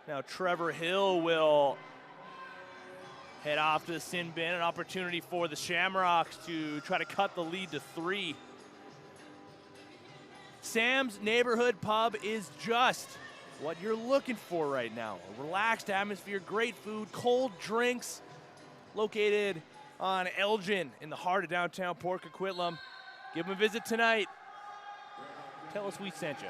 Now Trevor Hill will head off to the sin bin. An opportunity for the Shamrocks to try to cut the lead to 3. Sam's Neighborhood Pub is just what you're looking for right now. A relaxed atmosphere, great food, cold drinks. Located on Elgin in the heart of downtown Port Coquitlam. Give them a visit tonight. Tell us we sent you.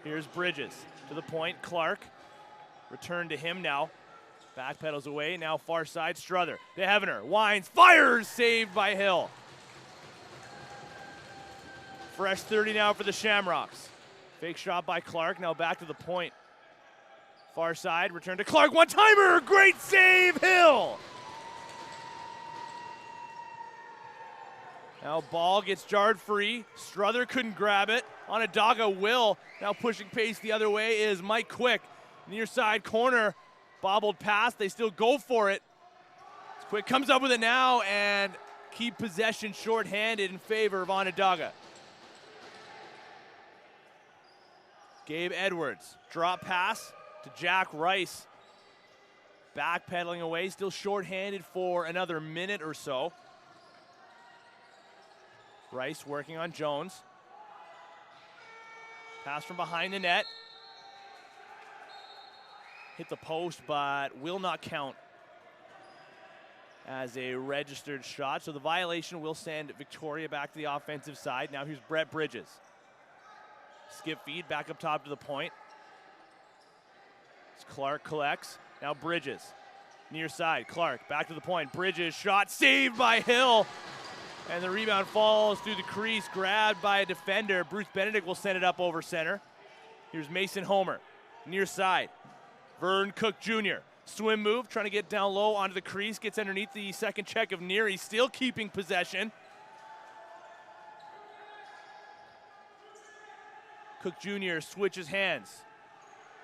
Here's Bridges to the point. Clark. Return to him now. Backpedals away. Now far side. Struther. To Heavener. Winds. Fires. Saved by Hill. Fresh 30 now for the Shamrocks. Fake shot by Clark. Now back to the point. Far side. Return to Clark. One-timer. Great save. Hill. Now ball gets jarred free. Struther couldn't grab it. Onondaga will. Now pushing pace the other way is Mike Quick. Near side corner. Bobbled pass. They still go for it. Quick comes up with it now and keep possession shorthanded in favor of Onondaga. Gabe Edwards. Drop pass to Jack Rice. Backpedaling away. Still shorthanded for another minute or so. Rice working on Jones. Pass from behind the net. Hit the post, but will not count as a registered shot. So the violation will send Victoria back to the offensive side. Now here's Brett Bridges. Skip feed back up top to the point. As Clark collects. Now Bridges. Near side. Clark back to the point. Bridges shot saved by Hill. And the rebound falls through the crease, grabbed by a defender. Bruce Benedict will send it up over center. Here's Mason Homer, near side. Vern Cook Jr., swim move, trying to get down low onto the crease, gets underneath the second check of Neary, still keeping possession. Cook Jr. switches hands,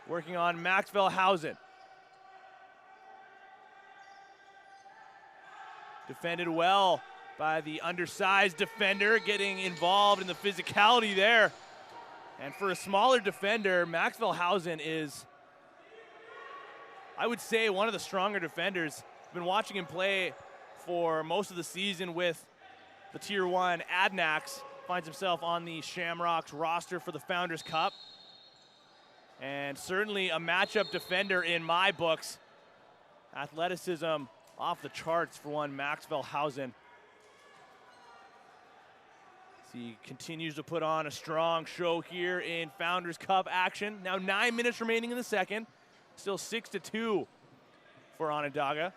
working on Maxwell Housen. Defended well by the undersized defender, getting involved in the physicality there. And for a smaller defender, Maxwell Housen is, I would say, one of the stronger defenders. Been watching him play for most of the season with the Tier 1 Adnax. Finds himself on the Shamrocks roster for the Founders Cup. And certainly a matchup defender in my books. Athleticism off the charts for one Maxwell Housen. He continues to put on a strong show here in Founders Cup action. Now 9 minutes remaining in the second. Still 6-2 for Onondaga.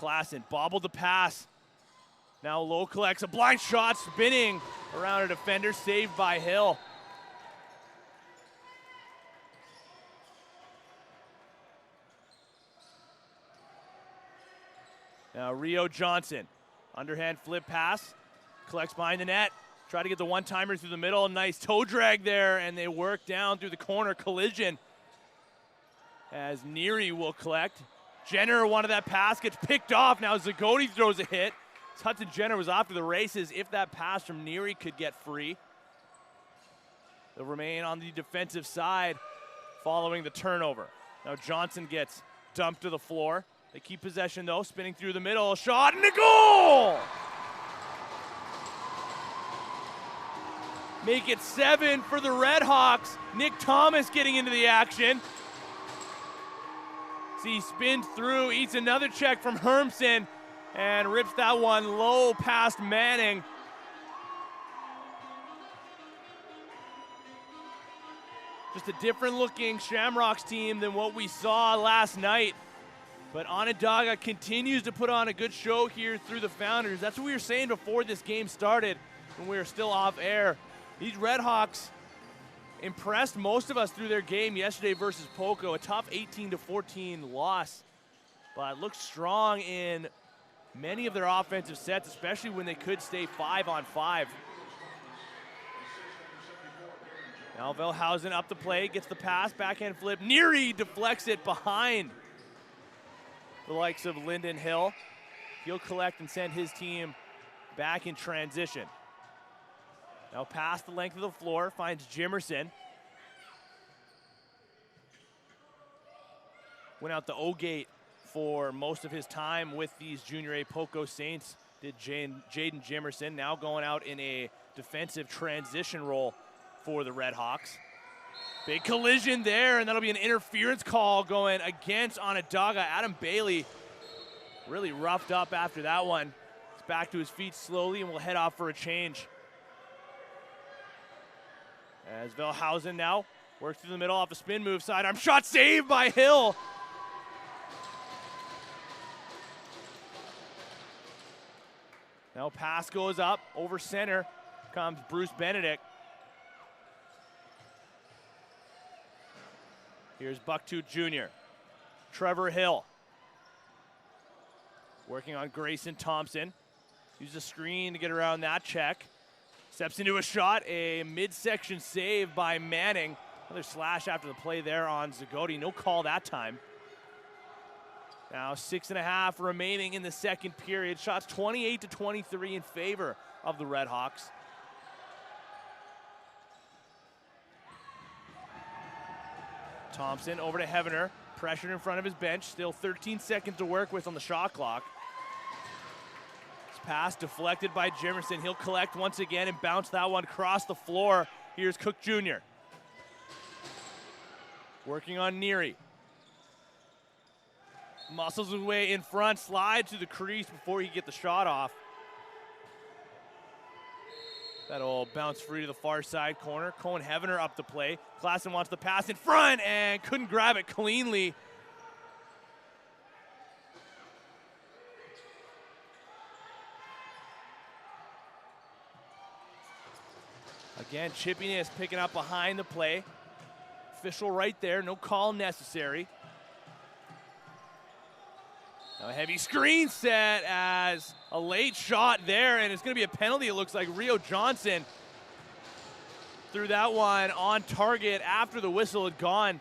Klassen bobbled the pass. Now Lowe collects a blind shot, spinning around a defender, saved by Hill. Now Rio Johnson, underhand flip pass. Collects behind the net. Try to get the one-timer through the middle. Nice toe drag there, and they work down through the corner. Collision as Neary will collect. Jenner wanted that pass, gets picked off. Now Zagoti throws a hit. Hudson Jenner was off to the races if that pass from Neary could get free. They'll remain on the defensive side following the turnover. Now Johnson gets dumped to the floor. They keep possession though, spinning through the middle, shot and a goal! Make it 7 for the Redhawks. Nick Thomas getting into the action. See, he spins through, eats another check from Hermsen, and rips that one low past Manning. Just a different looking Shamrocks team than what we saw last night. But Onondaga continues to put on a good show here through the Founders. That's what we were saying before this game started when we were still off air. These Redhawks impressed most of us through their game yesterday versus Poco, a tough 18-14 loss, but looked strong in many of their offensive sets, especially when they could stay 5-on-5. Now Velhausen up the play, gets the pass, backhand flip. Neary deflects it behind the likes of Lyndon Hill. He'll collect and send his team back in transition. Now past the length of the floor, finds Jimerson. Went out the O-gate for most of his time with these Junior A Poco Saints, did Jaden Jimerson, now going out in a defensive transition role for the Redhawks. Big collision there, and that'll be an interference call going against Onondaga. Adam Bailey really roughed up after that one. He's back to his feet slowly and will head off for a change. As Velhausen now works through the middle off a spin move, sidearm shot saved by Hill. Now pass goes up over center, comes Bruce Benedict. Here's Bucktooth Jr. Trevor Hill working on Grayson Thompson. Uses a screen to get around that check. Steps into a shot, a midsection save by Manning. Another slash after the play there on Zagoti. No call that time. Now 6.5 remaining in the second period. Shots 28-23 in favor of the Redhawks. Thompson over to Hevener. Pressured in front of his bench. Still 13 seconds to work with on the shot clock. Pass deflected by Jimerson. He'll collect once again and bounce that one across the floor. Here's Cook Jr. Working on Neary. Muscles his way in front, slide to the crease before he can get the shot off. That'll bounce free to the far side corner. Cohen Hevener up the play. Klassen wants the pass in front and couldn't grab it cleanly. Again, chippiness picking up behind the play. Official right there, no call necessary. Now a heavy screen set as a late shot there, and it's going to be a penalty. It looks like Rio Johnson threw that one on target after the whistle had gone.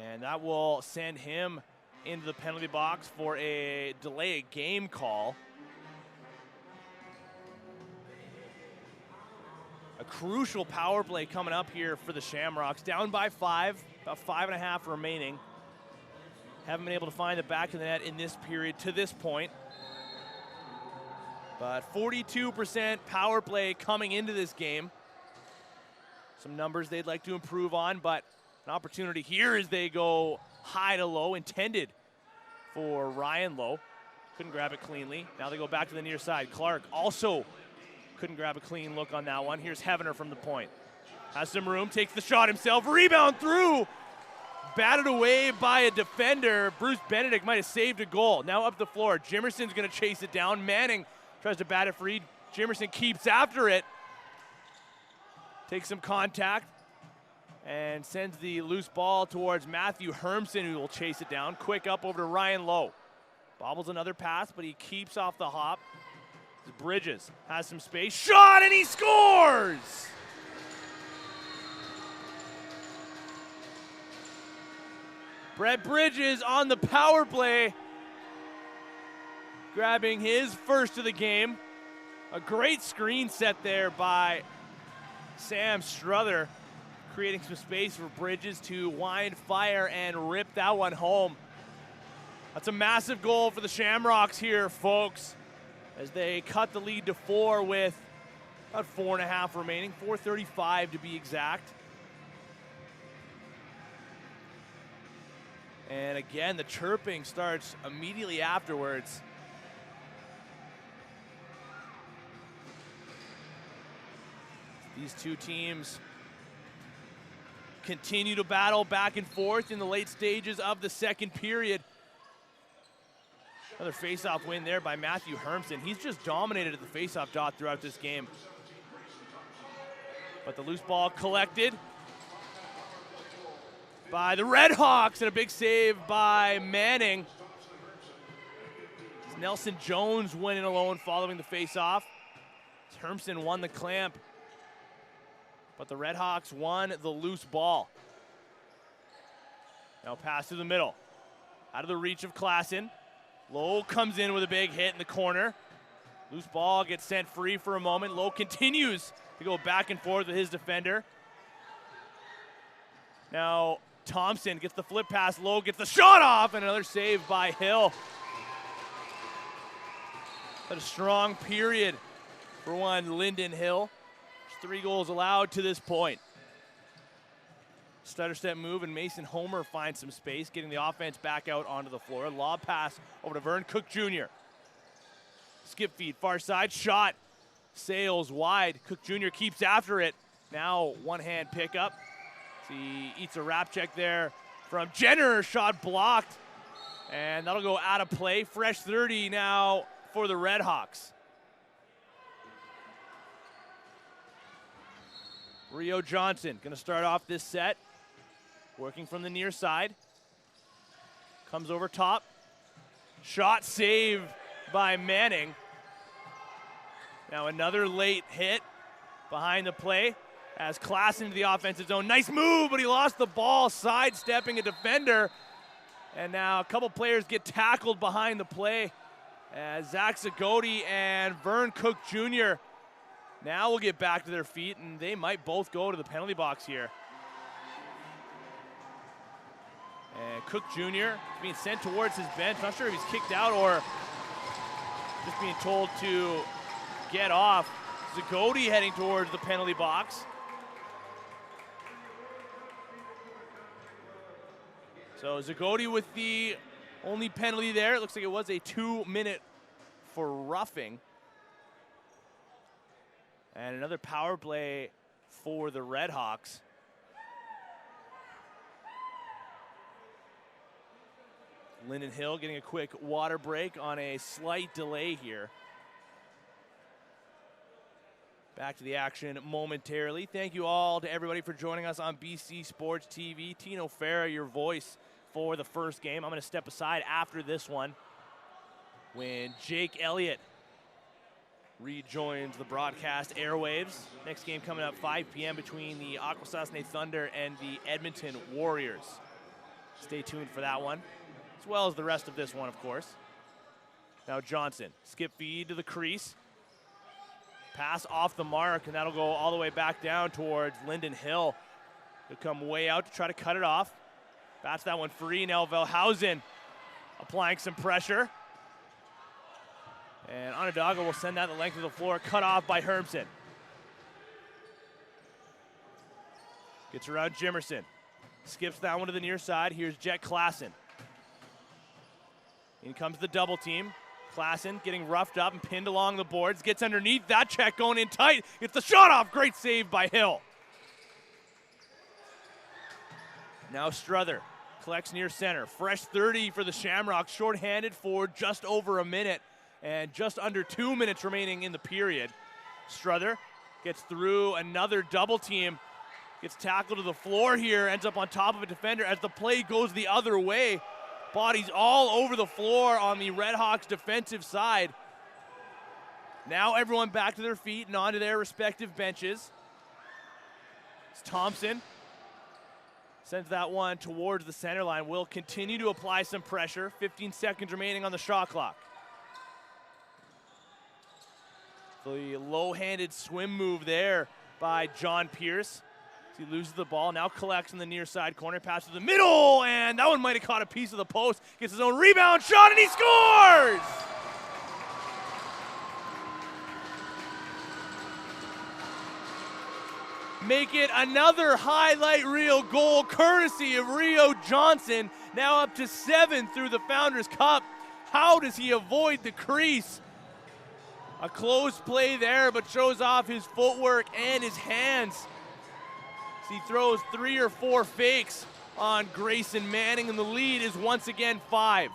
And that will send him into the penalty box for a delay of game call. A crucial power play coming up here for the Shamrocks. Down by 5, about 5.5 remaining. Haven't been able to find the back of the net in this period to this point. But 42% power play coming into this game. Some numbers they'd like to improve on, but an opportunity here as they go high to low, intended for Ryan Lowe. Couldn't grab it cleanly. Now they go back to the near side. Clark also couldn't grab a clean look on that one. Here's Hevener from the point. Has some room, takes the shot himself, rebound through. Batted away by a defender. Bruce Benedict might have saved a goal. Now up the floor. Jimerson's going to chase it down. Manning tries to bat it free. Jimerson keeps after it. Takes some contact and sends the loose ball towards Matthew Hermsen, who will chase it down. Quick up over to Ryan Lowe. Bobbles another pass, but he keeps off the hop. Bridges has some space. Shot, and he scores! Brett Bridges on the power play, grabbing his first of the game. A great screen set there by Sam Struther creating some space for Bridges to wind, fire, and rip that one home. That's a massive goal for the Shamrocks here, folks, as they cut the lead to 4 with about 4.5 remaining, 4:35 to be exact. And again, the chirping starts immediately afterwards. These two teams continue to battle back and forth in the late stages of the second period. Another faceoff win there by Matthew Hermson. He's just dominated at the faceoff dot throughout this game. But the loose ball collected by the Redhawks, and a big save by Manning. Nelson Jones went in alone following the faceoff. Hermson won the clamp, but the Redhawks won the loose ball. Now pass to the middle. Out of the reach of Klassen. Lowe comes in with a big hit in the corner. Loose ball gets sent free for a moment. Lowe continues to go back and forth with his defender. Now Thompson gets the flip pass. Lowe gets the shot off, and another save by Hill. But a strong period for one Lyndon Hill. There's 3 goals allowed to this point. Stutter step move, and Mason Homer finds some space, getting the offense back out onto the floor. Lob pass over to Vern Cook Jr. Skip feed, far side, shot. Sails wide. Cook Jr. keeps after it. Now one-hand pickup. He eats a wrap check there from Jenner. Shot blocked. And that'll go out of play. Fresh 30 now for the Redhawks. Rio Johnson going to start off this set. Working from the near side. Comes over top. Shot saved by Manning. Now another late hit behind the play as Klassen into the offensive zone. Nice move, but he lost the ball, sidestepping a defender. And now a couple players get tackled behind the play as Zach Zagoti and Vern Cook Jr. now will get back to their feet, and they might both go to the penalty box here. And Cook Jr. being sent towards his bench. Not sure if he's kicked out or just being told to get off. Zagoti heading towards the penalty box. So Zagoti with the only penalty there. It looks like it was a 2-minute for roughing. And another power play for the Redhawks. Lyndon Hill getting a quick water break on a slight delay here. Back to the action momentarily. Thank you all to everybody for joining us on BC Sports TV. Tino Farah, your voice for the first game. I'm going to step aside after this one when Jake Elliott rejoins the broadcast airwaves. Next game coming up 5 p.m. between the Akwesasne Thunder and the Edmonton Warriors. Stay tuned for that one, as well as the rest of this one, of course. Now Johnson, skip feed to the crease. Pass off the mark, and that'll go all the way back down towards Lyndon Hill. He'll come way out to try to cut it off. Bats that one free. Now Velhausen applying some pressure. And Onondaga will send that the length of the floor, cut off by Hermson. Gets around Jimerson. Skips that one to the near side. Here's Jet Klassen. In comes the double team. Klassen getting roughed up and pinned along the boards. Gets underneath that check, going in tight. Gets the shot off. Great save by Hill. Now Struther collects near center. Fresh 30 for the Shamrocks. Short-handed for just over a minute. And just under 2 minutes remaining in the period. Struther gets through another double team. Gets tackled to the floor here. Ends up on top of a defender as the play goes the other way. Bodies all over the floor on the Redhawks defensive side. Now everyone back to their feet and onto their respective benches. It's Thompson. Sends that one towards the center line. Will continue to apply some pressure. 15 seconds remaining on the shot clock. The low-handed swim move there by John Pierce. He loses the ball, now collects in the near side corner, pass to the middle, and that one might have caught a piece of the post. Gets his own rebound shot, and he scores! Make it another highlight reel goal courtesy of Rio Johnson. Now up to 7 through the Founders Cup. How does he avoid the crease? A close play there, but shows off his footwork and his hands. He throws 3 or 4 fakes on Grayson Manning, and the lead is once again 5.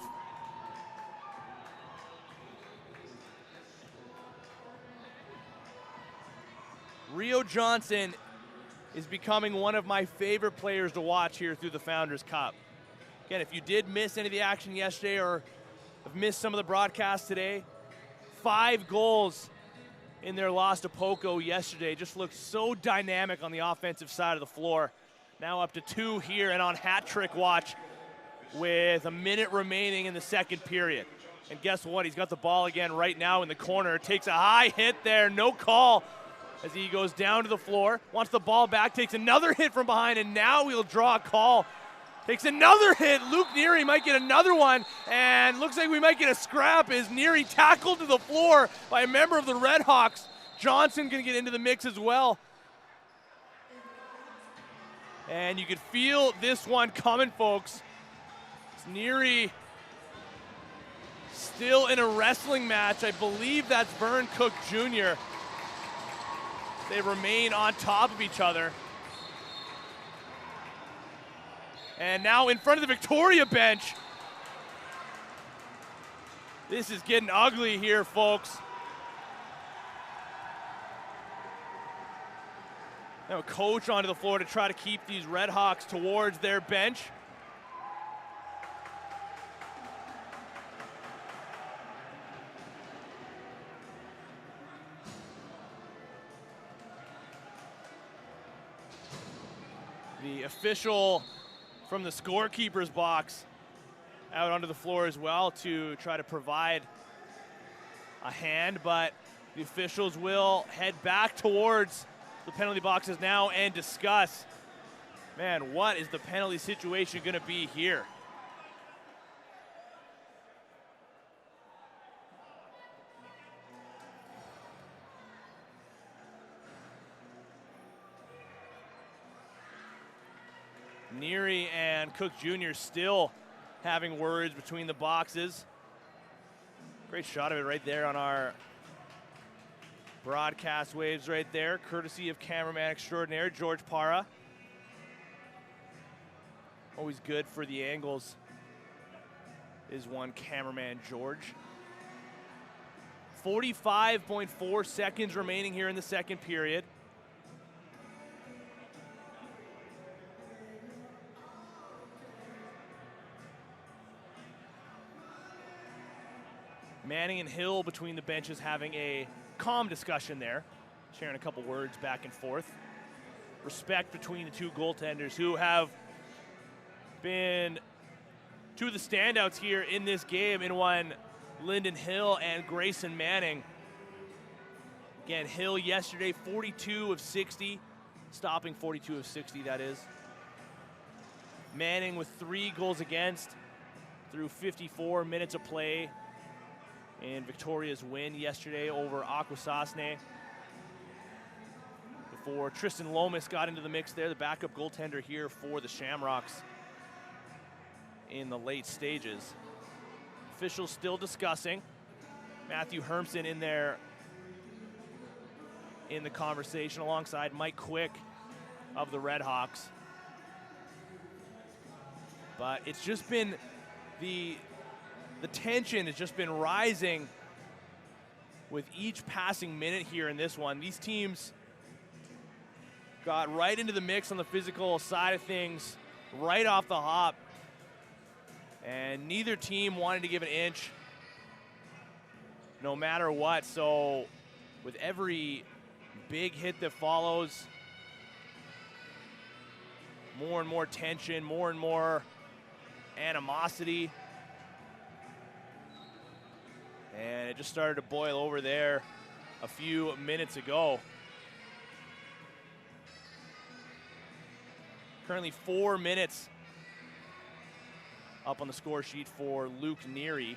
Rio Johnson is becoming one of my favorite players to watch here through the Founders Cup. Again, if you did miss any of the action yesterday or have missed some of the broadcasts today, 5 goals in their loss to Poco yesterday. Just looked so dynamic on the offensive side of the floor. Now up to 2 here and on hat trick watch with a minute remaining in the second period. And guess what? He's got the ball again right now in the corner. Takes a high hit there, no call as he goes down to the floor. Wants the ball back, takes another hit from behind, and now he'll draw a call. Takes another hit. Luke Neary might get another one, and looks like we might get a scrap as Neary tackled to the floor by a member of the Redhawks. Johnson gonna get into the mix as well. And you could feel this one coming, folks. It's Neary still in a wrestling match. I believe that's Vern Cook Jr. They remain on top of each other. And now in front of the Victoria bench. This is getting ugly here, folks. Now a coach onto the floor to try to keep these Redhawks towards their bench. The official from the scorekeeper's box out onto the floor as well to try to provide a hand, but the officials will head back towards the penalty boxes now and discuss, man, what is the penalty situation going to be here? Neary and Cook Jr. still having words between the boxes. Great shot of it right there on our broadcast waves right there, courtesy of cameraman extraordinaire George Para. Always good for the angles is one cameraman George. 45.4 seconds remaining here in the second period. Manning and Hill between the benches having a calm discussion there, sharing a couple words back and forth. Respect between the two goaltenders who have been two of the standouts here in this game in one Lyndon Hill and Grayson Manning. Again, Hill yesterday 42 of 60, stopping 42 of 60 that is. Manning with 3 goals against through 54 minutes of play in Victoria's win yesterday over Akwesasne. Before Tristan Lomas got into the mix there, the backup goaltender here for the Shamrocks in the late stages. Officials still discussing. Matthew Hermson in there in the conversation alongside Mike Quick of the Redhawks. But it's just been the tension has just been rising with each passing minute here in this one. These teams got right into the mix on the physical side of things right off the hop, and neither team wanted to give an inch no matter what. So with every big hit that follows, more and more tension, more and more animosity. And it just started to boil over there a few minutes ago. Currently 4 minutes up on the score sheet for Luke Neary.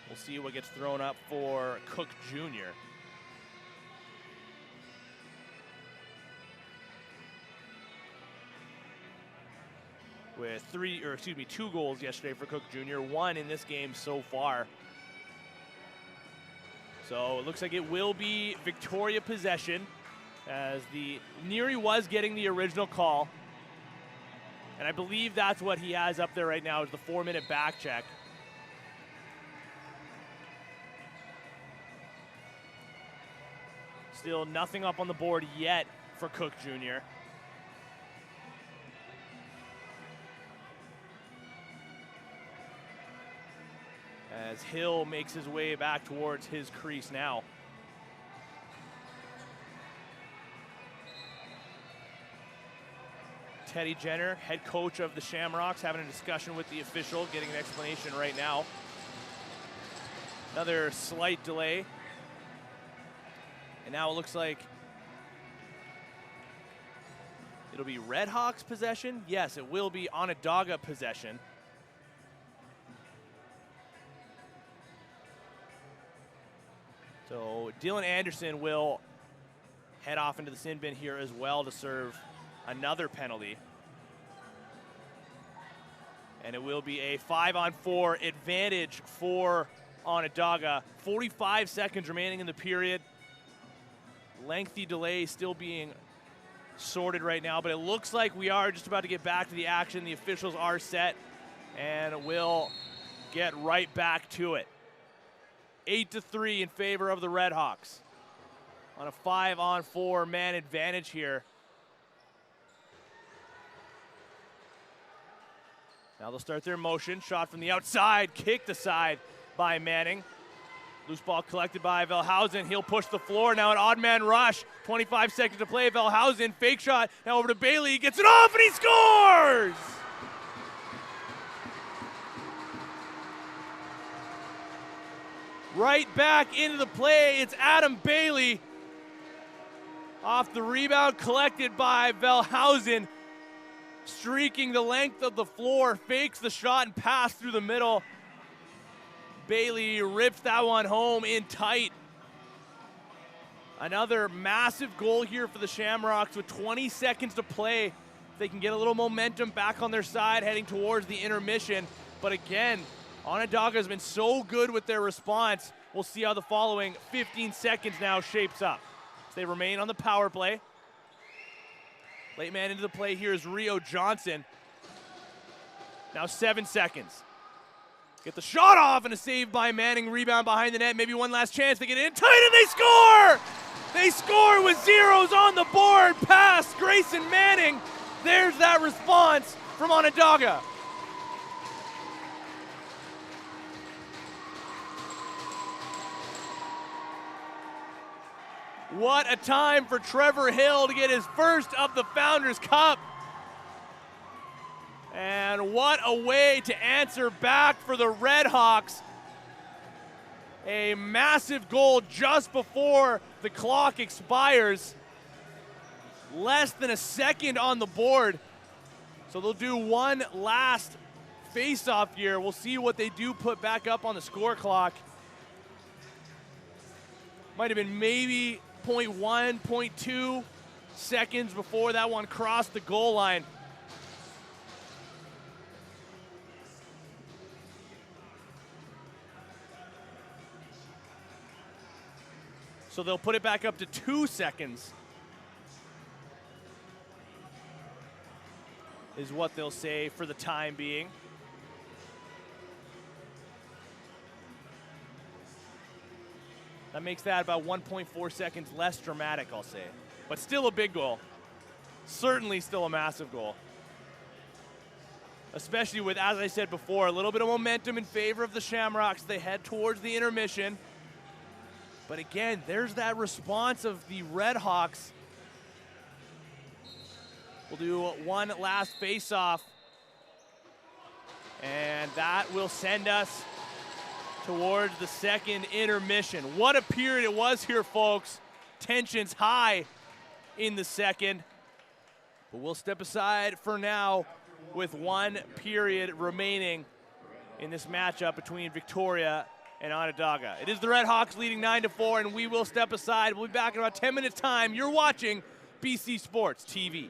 We'll see what gets thrown up for Cook Jr. With 2 goals yesterday for Cook Jr., 1 in this game so far. So it looks like it will be Victoria possession, as the Neary was getting the original call. And I believe that's what he has up there right now, is the 4-minute back check. Still nothing up on the board yet for Cook Jr. As Hill makes his way back towards his crease now. Teddy Jenner, head coach of the Shamrocks, having a discussion with the official, getting an explanation right now. Another slight delay. And now it looks like it'll be Redhawks possession. Yes, it will be Onondaga possession. So Dylan Anderson will head off into the sin bin here as well to serve another penalty. And it will be a 5-on-4 advantage for Onondaga. 45 seconds remaining in the period. Lengthy delay still being sorted right now, but it looks like we are just about to get back to the action. The officials are set, and we'll get right back to it. 8-3 in favor of the Redhawks on a 5-on-4 man advantage here. Now they'll start their motion. Shot from the outside, kicked aside by Manning. Loose ball collected by Velhausen. He'll push the floor. Now an odd man rush. 25 seconds to play. Velhausen, fake shot. Now over to Bailey. He gets it off and he scores! Right back into the play. It's Adam Bailey. Off the rebound collected by Velhausen. Streaking the length of the floor. Fakes the shot and pass through the middle. Bailey rips that one home in tight. Another massive goal here for the Shamrocks with 20 seconds to play. They can get a little momentum back on their side heading towards the intermission. But again, Onondaga has been so good with their response. We'll see how the following 15 seconds now shapes up. So they remain on the power play. Late man into the play here is Rio Johnson. Now 7 seconds. Get the shot off and a save by Manning. Rebound behind the net. Maybe one last chance. They get it in tight and they score! They score with zeros on the board. Pass Grayson Manning. There's that response from Onondaga. What a time for Trevor Hill to get his first of the Founders Cup. And what a way to answer back for the Redhawks. A massive goal just before the clock expires. Less than a second on the board. So they'll do one last face-off here. We'll see what they do put back up on the score clock. Might have been maybe 0.1, 0.2 seconds before that one crossed the goal line. So they'll put it back up to 2 seconds, is what they'll say for the time being. That makes that about 1.4 seconds less dramatic, I'll say. But still a big goal. Certainly still a massive goal. Especially with, as I said before, a little bit of momentum in favor of the Shamrocks. They head towards the intermission. But again, there's that response of the Redhawks. We'll do one last face-off. And that will send us towards the second intermission. What a period it was here, folks. Tensions high in the second. But we'll step aside for now with 1 period remaining in this matchup between Victoria and Onondaga. It is the Redhawks leading 9-4, and we will step aside. We'll be back in about 10 minutes' time. You're watching BC Sports TV.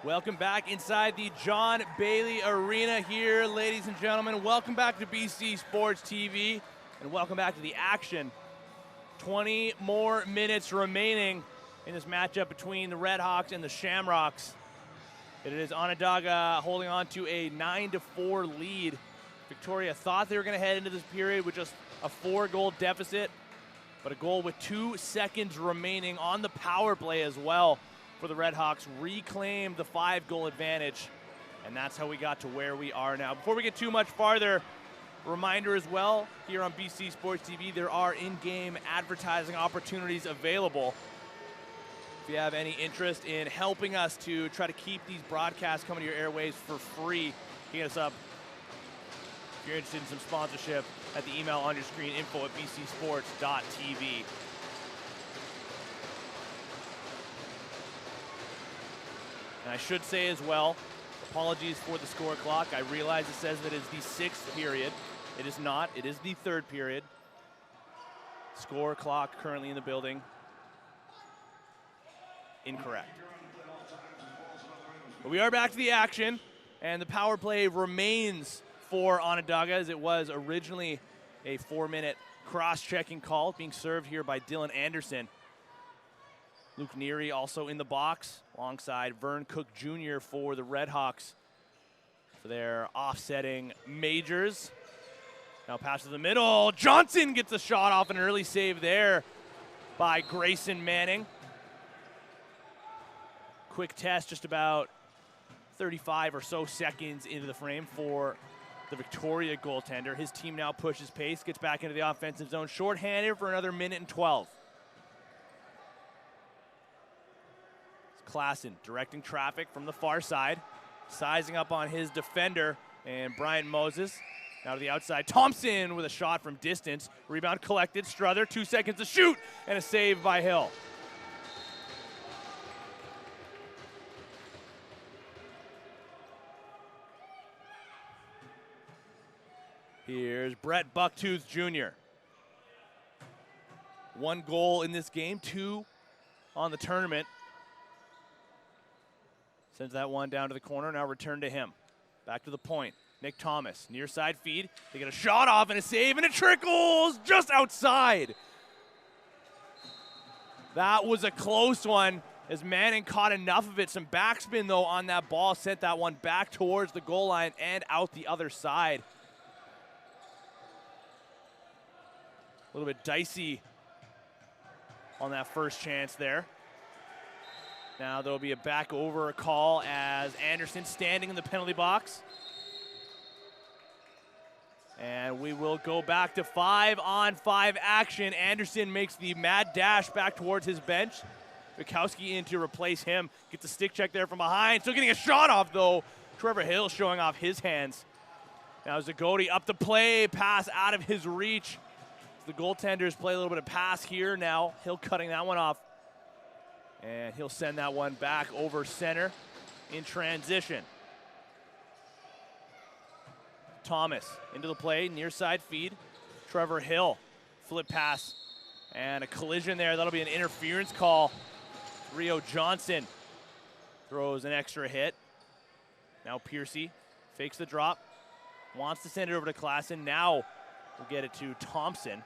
Welcome back inside the John Bailey Arena here, ladies and gentlemen. Welcome back to BC Sports TV, and welcome back to the action. 20 more minutes remaining in this matchup between the Redhawks and the Shamrocks. It is Onondaga holding on to a 9-4 lead. Victoria thought they were going to head into this period with just a 4-goal deficit, but a goal with 2 seconds remaining on the power play as well for the Redhawks reclaimed the 5-goal advantage, and that's how we got to where we are now. Before we get too much farther, reminder as well, here on BC Sports TV, there are in-game advertising opportunities available. If you have any interest in helping us to try to keep these broadcasts coming to your airwaves for free, hit us up. If you're interested in some sponsorship, at the email on your screen, info@bcsports.tv. And I should say as well, apologies for the score clock. I realize it says that it's the 6th period. It is not. It is the 3rd period. Score clock currently in the building. Incorrect. But we are back to the action, and the power play remains for Onondaga, as it was originally a 4-minute cross-checking call being served here by Dylan Anderson. Luke Neary also in the box alongside Vern Cook Jr. for the Redhawks for their offsetting majors. Now pass to the middle. Johnson gets a shot off, an early save there by Grayson Manning. Quick test, just about 35 or so seconds into the frame for the Victoria goaltender. His team now pushes pace, gets back into the offensive zone, shorthanded for another minute and 12. Klassen directing traffic from the far side, sizing up on his defender, and Brian Moses. Now to the outside, Thompson with a shot from distance. Rebound collected, Struther, 2 seconds to shoot, and a save by Hill. Here's Brett Bucktooth Jr. 1 goal in this game, 2 on the tournament. Sends that one down to the corner, now return to him. Back to the point, Nick Thomas, near side feed. They get a shot off and a save, and it trickles just outside. That was a close one as Manning caught enough of it. Some backspin, though, on that ball, sent that one back towards the goal line and out the other side. A little bit dicey on that first chance there. Now there'll be a back over call as Anderson standing in the penalty box. And we will go back to 5-on-5 action. Anderson makes the mad dash back towards his bench. Bukowski in to replace him. Gets a stick check there from behind. Still getting a shot off, though. Trevor Hill showing off his hands. Now Zagoti up the play. Pass out of his reach. The goaltenders play a little bit of pass here now. Hill cutting that one off. And he'll send that one back over center in transition. Thomas into the play, near side feed. Trevor Hill, flip pass, and a collision there. That'll be an interference call. Rio Johnson throws an extra hit. Now Piercy fakes the drop, wants to send it over to Klassen. Now we'll get it to Thompson.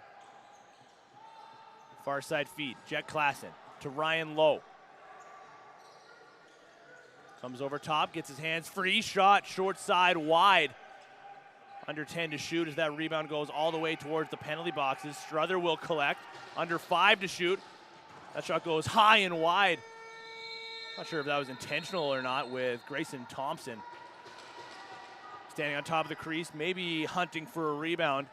Far side feed, Jet Klassen to Ryan Lowe. Comes over top, gets his hands free, shot short side wide. Under 10 to shoot as that rebound goes all the way towards the penalty boxes. Struther will collect, under 5 to shoot. That shot goes high and wide. Not sure if that was intentional or not with Grayson Thompson. Standing on top of the crease, maybe hunting for a rebound.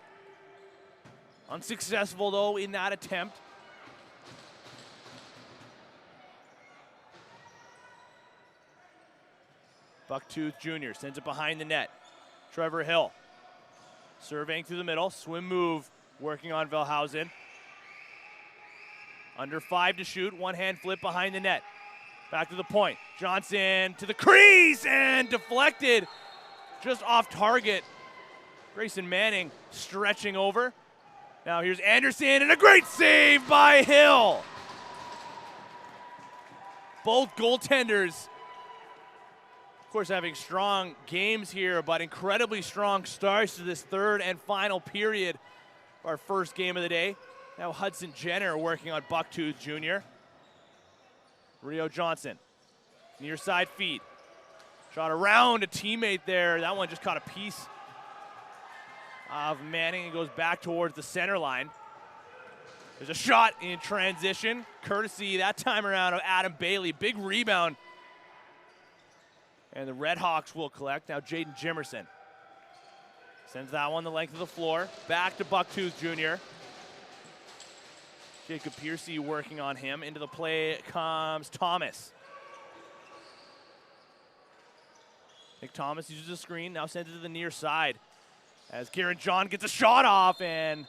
Unsuccessful though in that attempt. Bucktooth Jr. sends it behind the net. Trevor Hill surveying through the middle. Swim move working on Velhausen. Under 5 to shoot. One hand flip behind the net. Back to the point. Johnson to the crease and deflected. Just off target. Grayson Manning stretching over. Now here's Anderson and a great save by Hill. Both goaltenders course, having strong games here, but incredibly strong starts to this third and final period. Our first game of the day. Now Hudson Jenner working on Bucktooth Jr. Rio Johnson, near side feed. Shot around a teammate there. That one just caught a piece of Manning and goes back towards the center line. There's a shot in transition, courtesy that time around of Adam Bailey. Big rebound. And the Redhawks will collect. Now Jaden Jimerson sends that one the length of the floor. Back to Bucktooth Jr. Jacob Piercy working on him. Into the play comes Thomas. Nick Thomas uses the screen, now sends it to the near side. As Garen John gets a shot off, and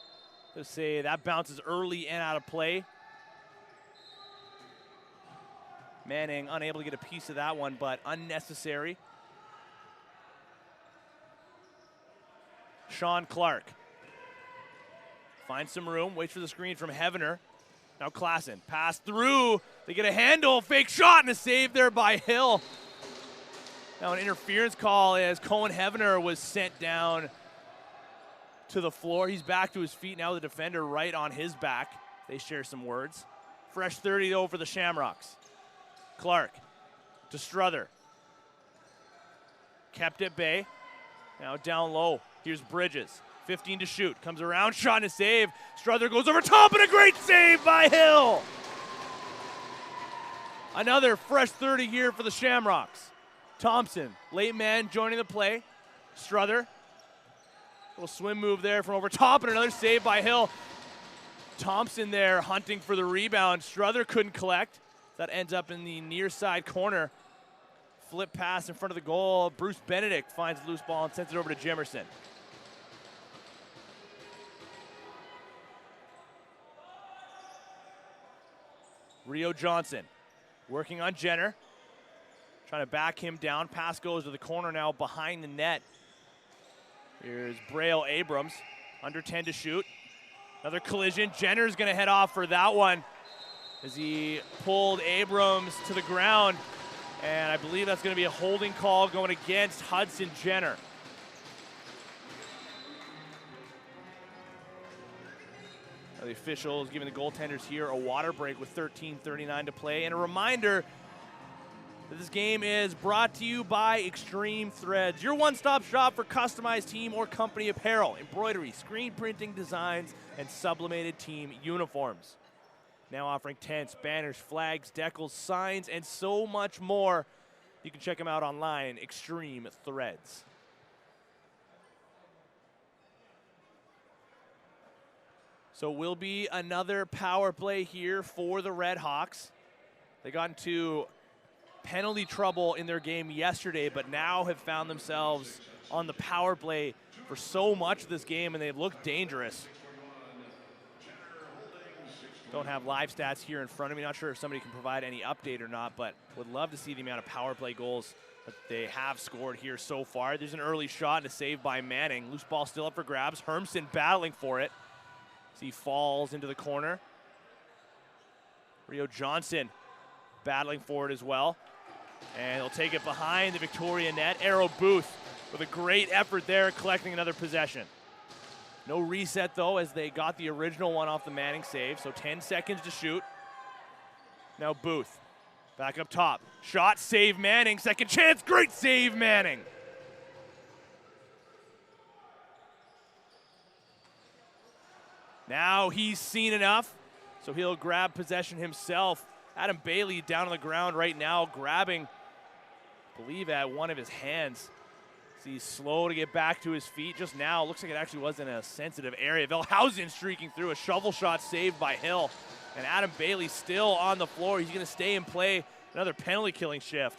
let's say that bounces early and out of play. Manning unable to get a piece of that one, but unnecessary. Sean Clark finds some room, waits for the screen from Hevener. Now Klassen, pass through, they get a handle, fake shot, and a save there by Hill. Now an interference call as Cohen Hevener was sent down to the floor. He's back to his feet now, the defender right on his back. They share some words. Fresh 30 though for the Shamrocks. Clark to Struther. Kept at bay. Now down low. Here's Bridges. 15 to shoot. Comes around, shot and a save. Struther goes over top and a great save by Hill. Another fresh 30 here for the Shamrocks. Thompson, late man joining the play. Struther. Little swim move there from over top and another save by Hill. Thompson there hunting for the rebound. Struther couldn't collect. That ends up in the near side corner. Flip pass in front of the goal. Bruce Benedict finds the loose ball and sends it over to Jimerson. Rio Johnson working on Jenner. Trying to back him down. Pass goes to the corner now behind the net. Here's Braille Abrams. Under 10 to shoot. Another collision. Jenner's going to head off for that one as he pulled Abrams to the ground. And I believe that's going to be a holding call going against Hudson Jenner. Now the officials giving the goaltenders here a water break with 13:39 to play. And a reminder that this game is brought to you by Extreme Threads, your one-stop shop for customized team or company apparel, embroidery, screen printing designs, and sublimated team uniforms. Now offering tents, banners, flags, decals, signs, and so much more. You can check them out online, Extreme Threads. So will be another power play here for the Redhawks. They got into penalty trouble in their game yesterday, but now have found themselves on the power play for so much of this game, and they look dangerous. Don't have live stats here in front of me. Not sure if somebody can provide any update or not, but would love to see the amount of power play goals that they have scored here so far. There's an early shot and a save by Manning. Loose ball still up for grabs. Hermson battling for it. As he falls into the corner. Rio Johnson battling for it as well. And they'll take it behind the Victoria net. Arrow Booth with a great effort there, collecting another possession. No reset, though, as they got the original one off the Manning save, so 10 seconds to shoot. Now Booth, back up top. Shot, save Manning, second chance, great save Manning. Now he's seen enough, so he'll grab possession himself. Adam Bailey down on the ground right now, grabbing, I believe, at one of his hands. He's slow to get back to his feet just now. Looks like it actually was in a sensitive area. Velhausen streaking through, a shovel shot saved by Hill. And Adam Bailey still on the floor. He's going to stay and play another penalty killing shift.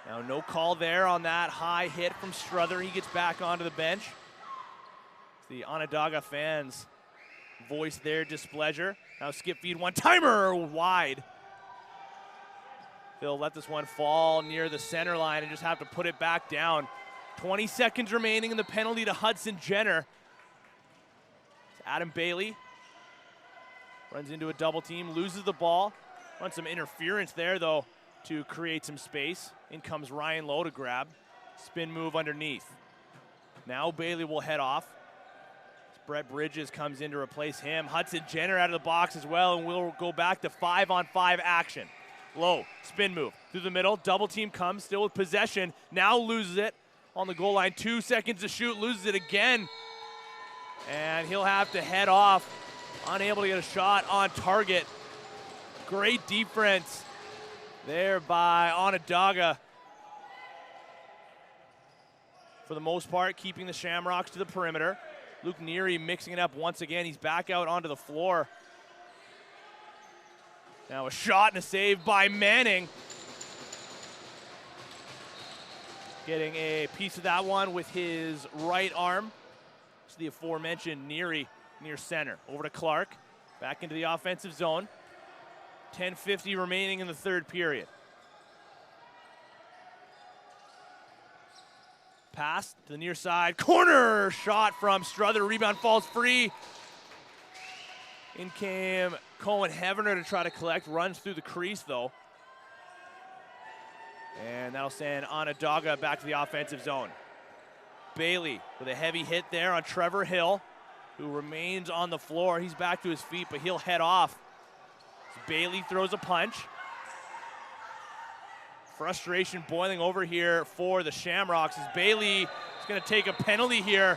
Now no call there on that high hit from Struther. He gets back onto the bench. The Onondaga fans voice their displeasure. Now skip feed one-timer wide. They'll let this one fall near the center line and just have to put it back down. 20 seconds remaining in the penalty to Hudson Jenner. Adam Bailey runs into a double team, loses the ball. Runs some interference there, though, to create some space. In comes Ryan Lowe to grab. Spin move underneath. Now Bailey will head off. Brett Bridges comes in to replace him. Hudson Jenner out of the box as well, and we'll go back to 5-on-5 action. Lowe, spin move through the middle. Double team comes, still with possession. Now loses it on the goal line. 2 seconds to shoot, loses it again. And he'll have to head off. Unable to get a shot on target. Great defense there by Onondaga. For the most part, keeping the Shamrocks to the perimeter. Luke Neary mixing it up once again. He's back out onto the floor. Now a shot and a save by Manning. Getting a piece of that one with his right arm. It's the aforementioned Neary near center. Over to Clark. Back into the offensive zone. 10:50 remaining in the third period. Pass to the near side. Corner shot from Struther. Rebound falls free. In came Cohen Hevener to try to collect. Runs through the crease, though. And that'll send Onondaga back to the offensive zone. Bailey with a heavy hit there on Trevor Hill, who remains on the floor. He's back to his feet, but he'll head off. So Bailey throws a punch. Frustration boiling over here for the Shamrocks as Bailey is going to take a penalty here.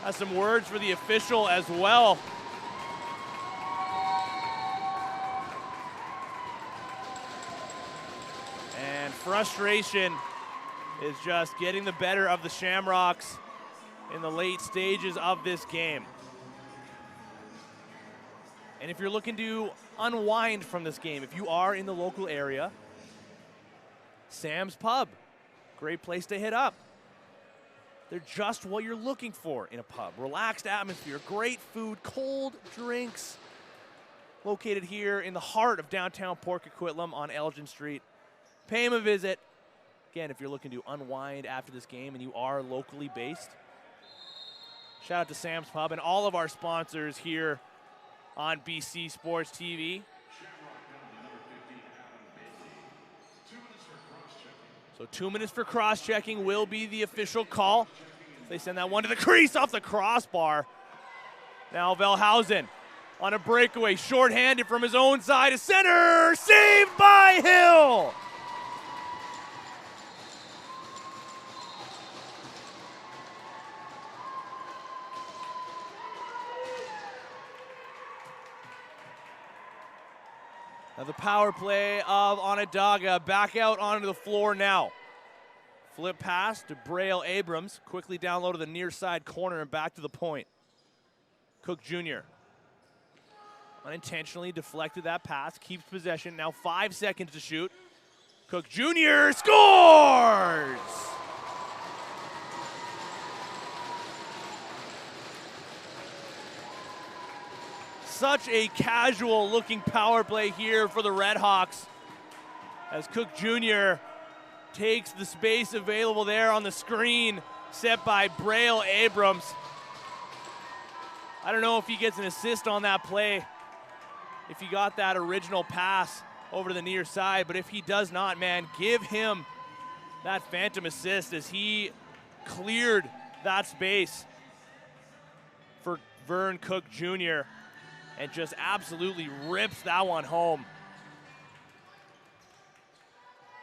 Has some words for the official as well. And frustration is just getting the better of the Shamrocks in the late stages of this game. And if you're looking to unwind from this game, if you are in the local area, Sam's Pub, great place to hit up. They're just what you're looking for in a pub. Relaxed atmosphere, great food, cold drinks. Located here in the heart of downtown Port Coquitlam on Elgin Street. Pay them a visit. Again, if you're looking to unwind after this game and you are locally based. Shout out to Sam's Pub and all of our sponsors here on BC Sports TV. So 2 minutes for cross-checking will be the official call. They send that one to the crease off the crossbar. Now Velhausen on a breakaway, short-handed from his own side to center, saved by Hill. Now the power play of Onondaga back out onto the floor now. Flip pass to Braille Abrams. Quickly down low to the near side corner and back to the point. Cook Jr. unintentionally deflected that pass. Keeps possession. Now 5 seconds to shoot. Cook Jr. scores! Such a casual looking power play here for the Redhawks as Cook Jr. takes the space available there on the screen set by Braille Abrams. I don't know if he gets an assist on that play, if he got that original pass over to the near side, but if he does not, man, give him that phantom assist as he cleared that space for Vern Cook Jr. and just absolutely rips that one home.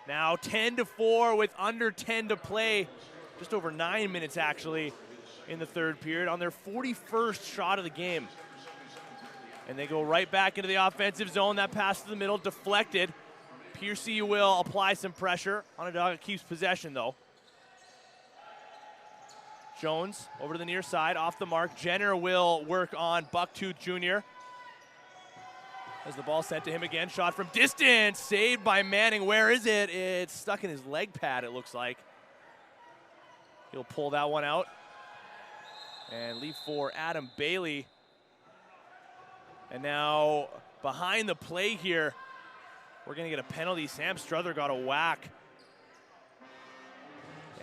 Now 10-4 with under 10 to play, just over 9 minutes actually in the third period on their 41st shot of the game. And they go right back into the offensive zone. That pass to the middle, deflected. Piercy will apply some pressure. Onondaga keeps possession though. Jones over to the near side, off the mark. Jenner will work on Bucktooth Jr. As the ball sent to him again, shot from distance, saved by Manning. Where is it? It's stuck in his leg pad, it looks like. He'll pull that one out and leave for Adam Bailey. And now behind the play here, we're gonna get a penalty. Sam Struther got a whack.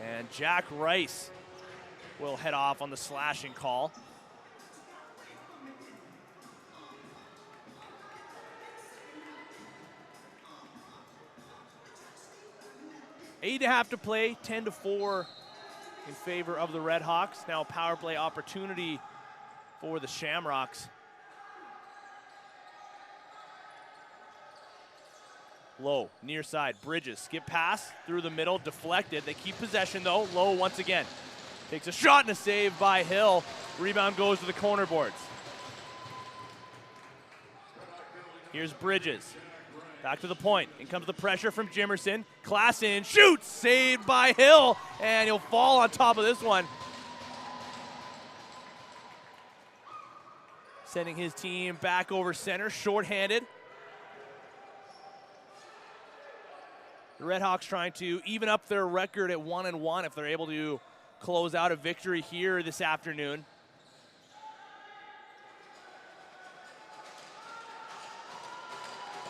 And Jack Rice will head off on the slashing call. 8.5 to play, 10-4 in favor of the Redhawks. Now a power play opportunity for the Shamrocks. Low, near side, Bridges, skip pass through the middle, deflected. They keep possession though. Low once again. Takes a shot and a save by Hill. Rebound goes to the corner boards. Here's Bridges. Back to the point. In comes the pressure from Jimerson. Klassen shoots, saved by Hill, and he'll fall on top of this one. Sending his team back over center, shorthanded. The Redhawks trying to even up their record at 1-1 if they're able to close out a victory here this afternoon.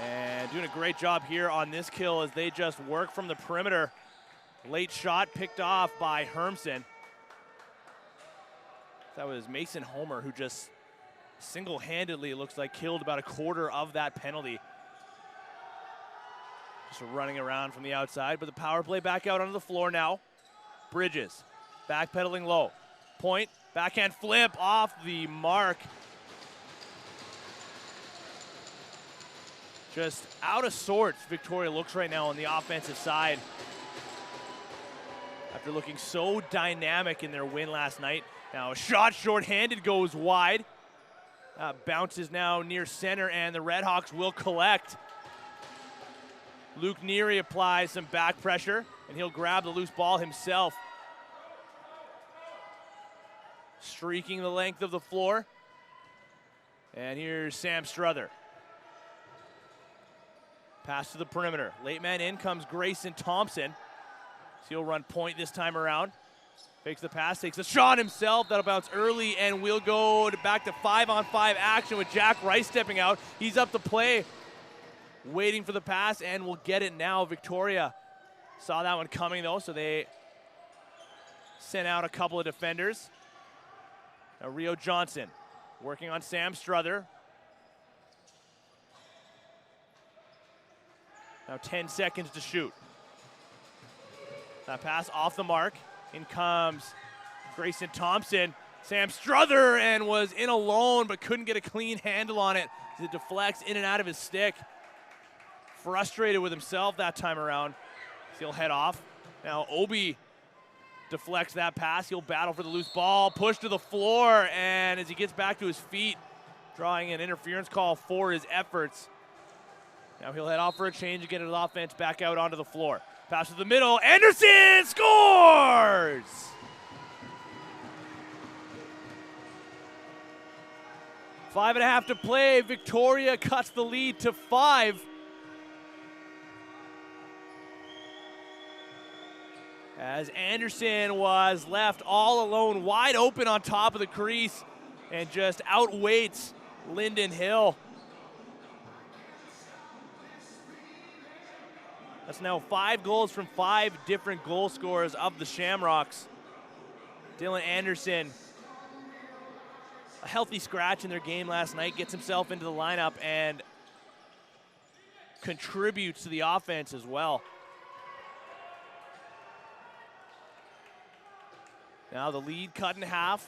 And doing a great job here on this kill as they just work from the perimeter. Late shot picked off by Hermsen. That was Mason Homer who just single-handedly, it looks like, killed about a quarter of that penalty. Just running around from the outside, but the power play back out onto the floor now. Bridges, backpedaling low. Point, backhand flip off the mark. Just out of sorts, Victoria looks right now on the offensive side. After looking so dynamic in their win last night. Now a shot shorthanded goes wide. Bounces now near center, and the Redhawks will collect. Luke Neary applies some back pressure, and he'll grab the loose ball himself. Streaking the length of the floor. And here's Sam Struther. Pass to the perimeter. Late man in comes Grayson Thompson. So he'll run point this time around. Fakes the pass, takes a shot himself. That'll bounce early, and we'll go back to 5-on-5 action with Jack Rice stepping out. He's up to play. Waiting for the pass, and will get it now. Victoria saw that one coming, though, so they sent out a couple of defenders. Now Rio Johnson working on Sam Struther. Now 10 seconds to shoot. That pass off the mark. In comes Grayson Thompson. Sam Struther, and was in alone, but couldn't get a clean handle on it as it deflects in and out of his stick. Frustrated with himself that time around. So he'll head off. Now Obi deflects that pass. He'll battle for the loose ball, push to the floor, and as he gets back to his feet, drawing an interference call for his efforts. Now he'll head off for a change and get his offense back out onto the floor. Pass to the middle. Anderson scores! Five and a half to play. Victoria cuts the lead to 5. As Anderson was left all alone, wide open on top of the crease, and just outweights Lyndon Hill. That's now 5 goals from 5 different goal scorers of the Shamrocks. Dylan Anderson, a healthy scratch in their game last night, gets himself into the lineup and contributes to the offense as well. Now the lead cut in half,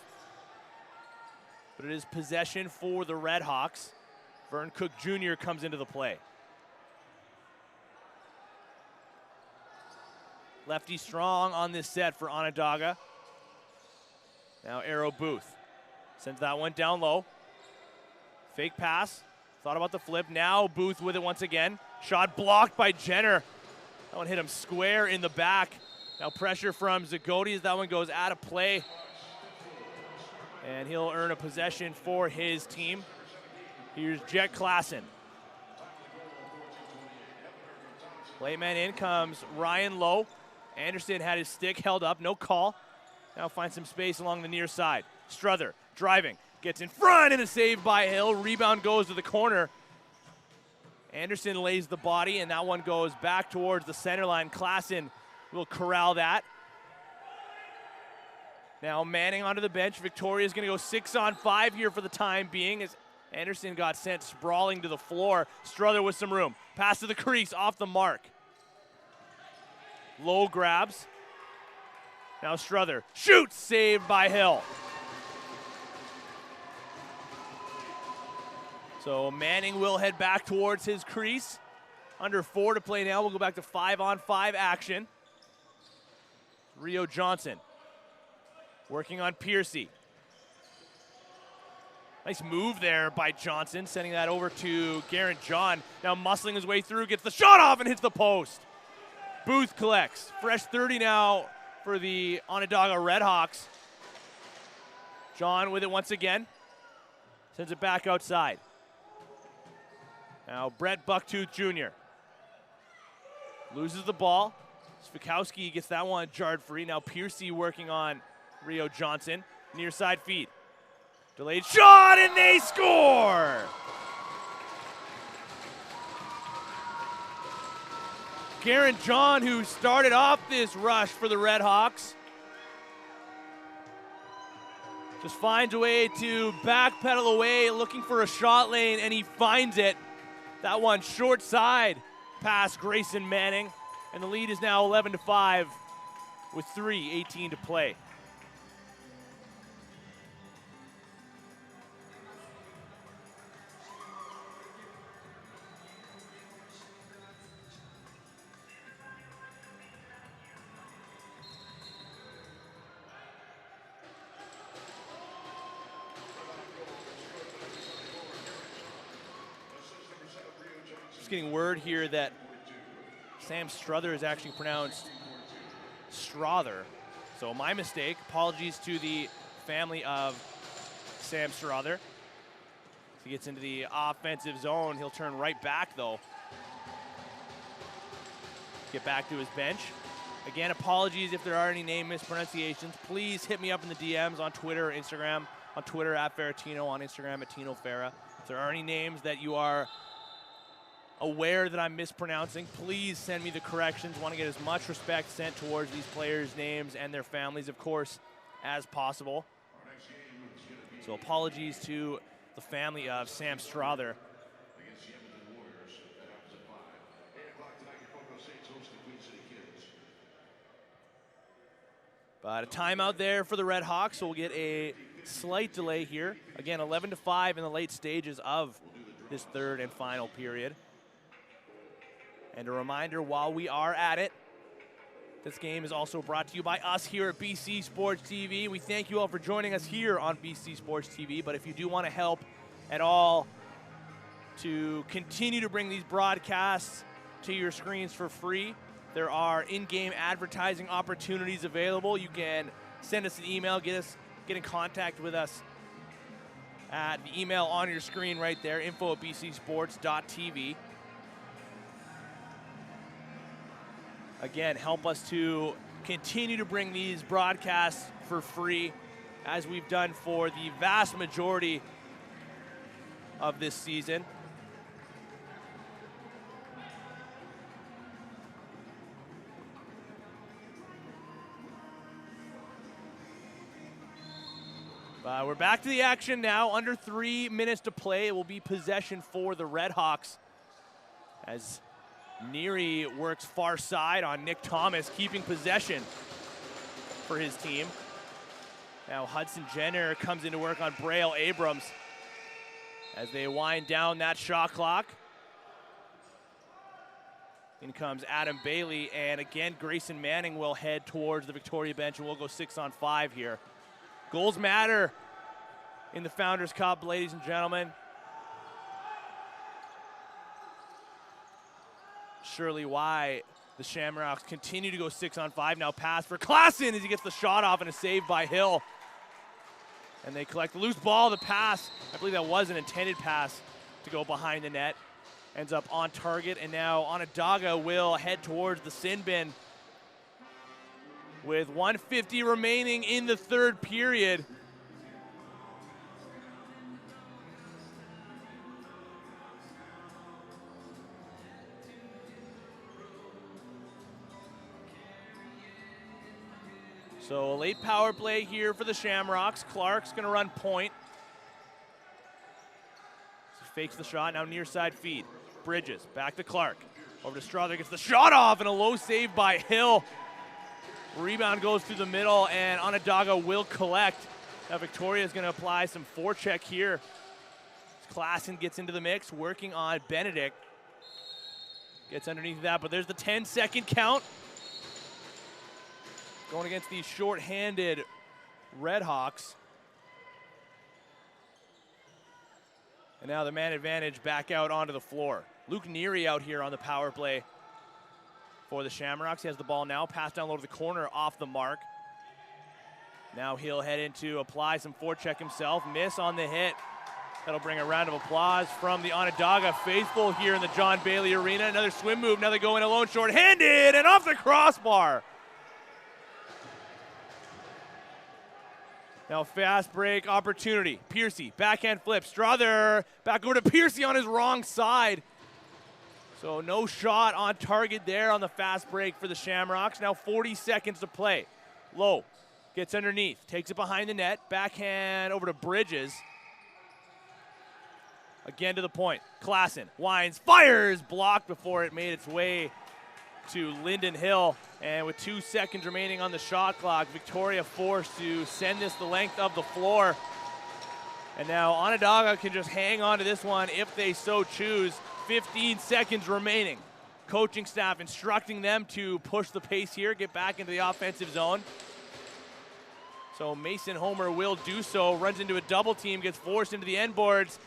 but it is possession for the Redhawks. Vern Cook Jr. comes into the play. Lefty strong on this set for Onondaga. Now Arrow Booth sends that one down low. Fake pass, thought about the flip. Now Booth with it once again. Shot blocked by Jenner. That one hit him square in the back. Now pressure from Zagoti as that one goes out of play. And he'll earn a possession for his team. Here's Jet Klassen. Late man in comes Ryan Lowe. Anderson had his stick held up, no call. Now finds some space along the near side. Struther driving, gets in front, and a save by Hill. Rebound goes to the corner. Anderson lays the body, and that one goes back towards the center line. Klassen will corral that. Now Manning onto the bench. Victoria's going to go 6-on-5 here for the time being as Anderson got sent sprawling to the floor. Struther with some room. Pass to the crease, off the mark. Low grabs. Now Strother shoots, saved by Hill. So Manning will head back towards his crease. Under 4 to play now. We'll go back to 5-on-5 action. Rio Johnson working on Piercy. Nice move there by Johnson, sending that over to Garrett John. Now muscling his way through, gets the shot off and hits the post. Booth collects. Fresh 30 now for the Onondaga Redhawks. John with it once again. Sends it back outside. Now Brett Bucktooth Jr. loses the ball. Svikowski gets that one jarred free. Now Piercy working on Rio Johnson. Near side feed. Delayed shot, and they score! Garrett John, who started off this rush for the Redhawks, just finds a way to backpedal away, looking for a shot lane, and he finds it. That one short side past Grayson Manning, and the lead is now 11-5 with 3:18 to play. Getting word here that Sam Strother is actually pronounced Strother. So my mistake. Apologies to the family of Sam Strother. If he gets into the offensive zone, he'll turn right back though. Get back to his bench. Again, apologies if there are any name mispronunciations. Please hit me up in the DMs on Twitter or Instagram. On Twitter at Ferratino, on Instagram at Tino Farah. If there are any names that you are aware that I'm mispronouncing, please send me the corrections. Want to get as much respect sent towards these players' names and their families, of course, as possible. So apologies to the family of Sam Strother. But a timeout there for the Redhawks, so we'll get a slight delay here. Again, 11-5 in the late stages of this third and final period. And a reminder, while we are at it, this game is also brought to you by us here at BC Sports TV. We thank you all for joining us here on BC Sports TV, but if you do want to help at all to continue to bring these broadcasts to your screens for free, there are in-game advertising opportunities available. You can send us an email, get in contact with us at the email on your screen right there, info@bcsports.tv. Again, help us to continue to bring these broadcasts for free, as we've done for the vast majority of this season. We're back to the action now. Under 3 minutes to play. It will be possession for the Redhawks, as Neary works far side on Nick Thomas, keeping possession for his team. Now Hudson Jenner comes into work on Braille Abrams as they wind down that shot clock. In comes Adam Bailey, and again Grayson Manning will head towards the Victoria bench, and we'll go 6-on-5 here. Goals matter in the Founders Cup, ladies and gentlemen. Surely why the Shamrocks continue to go 6-on-5. Now pass for Klassen as he gets the shot off, and a save by Hill. And they collect the loose ball. The pass, I believe that was an intended pass to go behind the net. Ends up on target, and now Onondaga will head towards the sin bin with 1:50 remaining in the third period. So a late power play here for the Shamrocks. Clark's going to run point. Fakes the shot, now near side feed. Bridges, back to Clark. Over to Strother, gets the shot off, and a low save by Hill. Rebound goes through the middle, and Onondaga will collect. Now Victoria is going to apply some forecheck here. Klassen gets into the mix, working on Benedict. Gets underneath that, but there's the 10-second count. Going against the short-handed Redhawks. And now the man advantage back out onto the floor. Luke Neary out here on the power play for the Shamrocks. He has the ball now, pass down low to the corner, off the mark. Now he'll head in to apply some forecheck himself, miss on the hit. That'll bring a round of applause from the Onondaga faithful here in the John Bailey Arena. Another swim move, now they go in alone, short-handed, and off the crossbar. Now fast break opportunity. Piercy, backhand flip. Strother back over to Piercy on his wrong side. So no shot on target there on the fast break for the Shamrocks. Now 40 seconds to play. Low gets underneath, takes it behind the net. Backhand over to Bridges. Again to the point. Klassen winds, fires, blocked before it made its way to Lyndon Hill. And with 2 seconds remaining on the shot clock, Victoria forced to send this the length of the floor. And now Onondaga can just hang on to this one if they so choose. 15 seconds remaining. Coaching staff instructing them to push the pace here, get back into the offensive zone. So Mason Homer will do so, runs into a double team, gets forced into the end boards.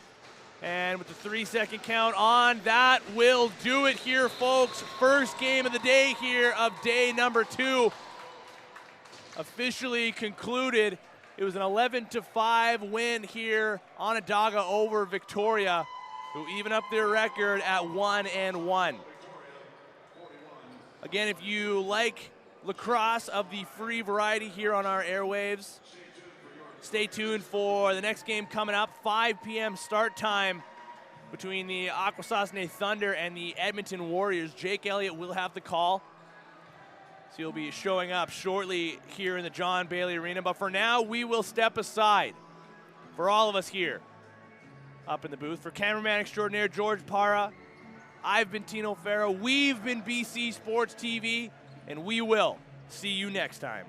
And with the 3-second count on, that will do it here, folks. First game of the day here of day number 2 officially concluded. It was an 11-5 win here. Onondaga over Victoria, who even up their record at 1-1. Again, if you like lacrosse of the free variety here on our airwaves, stay tuned for the next game coming up, 5 p.m. start time between the Akwesasne Thunder and the Edmonton Warriors. Jake Elliott will have the call, so he'll be showing up shortly here in the John Bailey Arena. But for now, we will step aside for all of us here up in the booth. For cameraman extraordinaire George Para, I've been Tino Farrow. We've been BC Sports TV, and we will see you next time.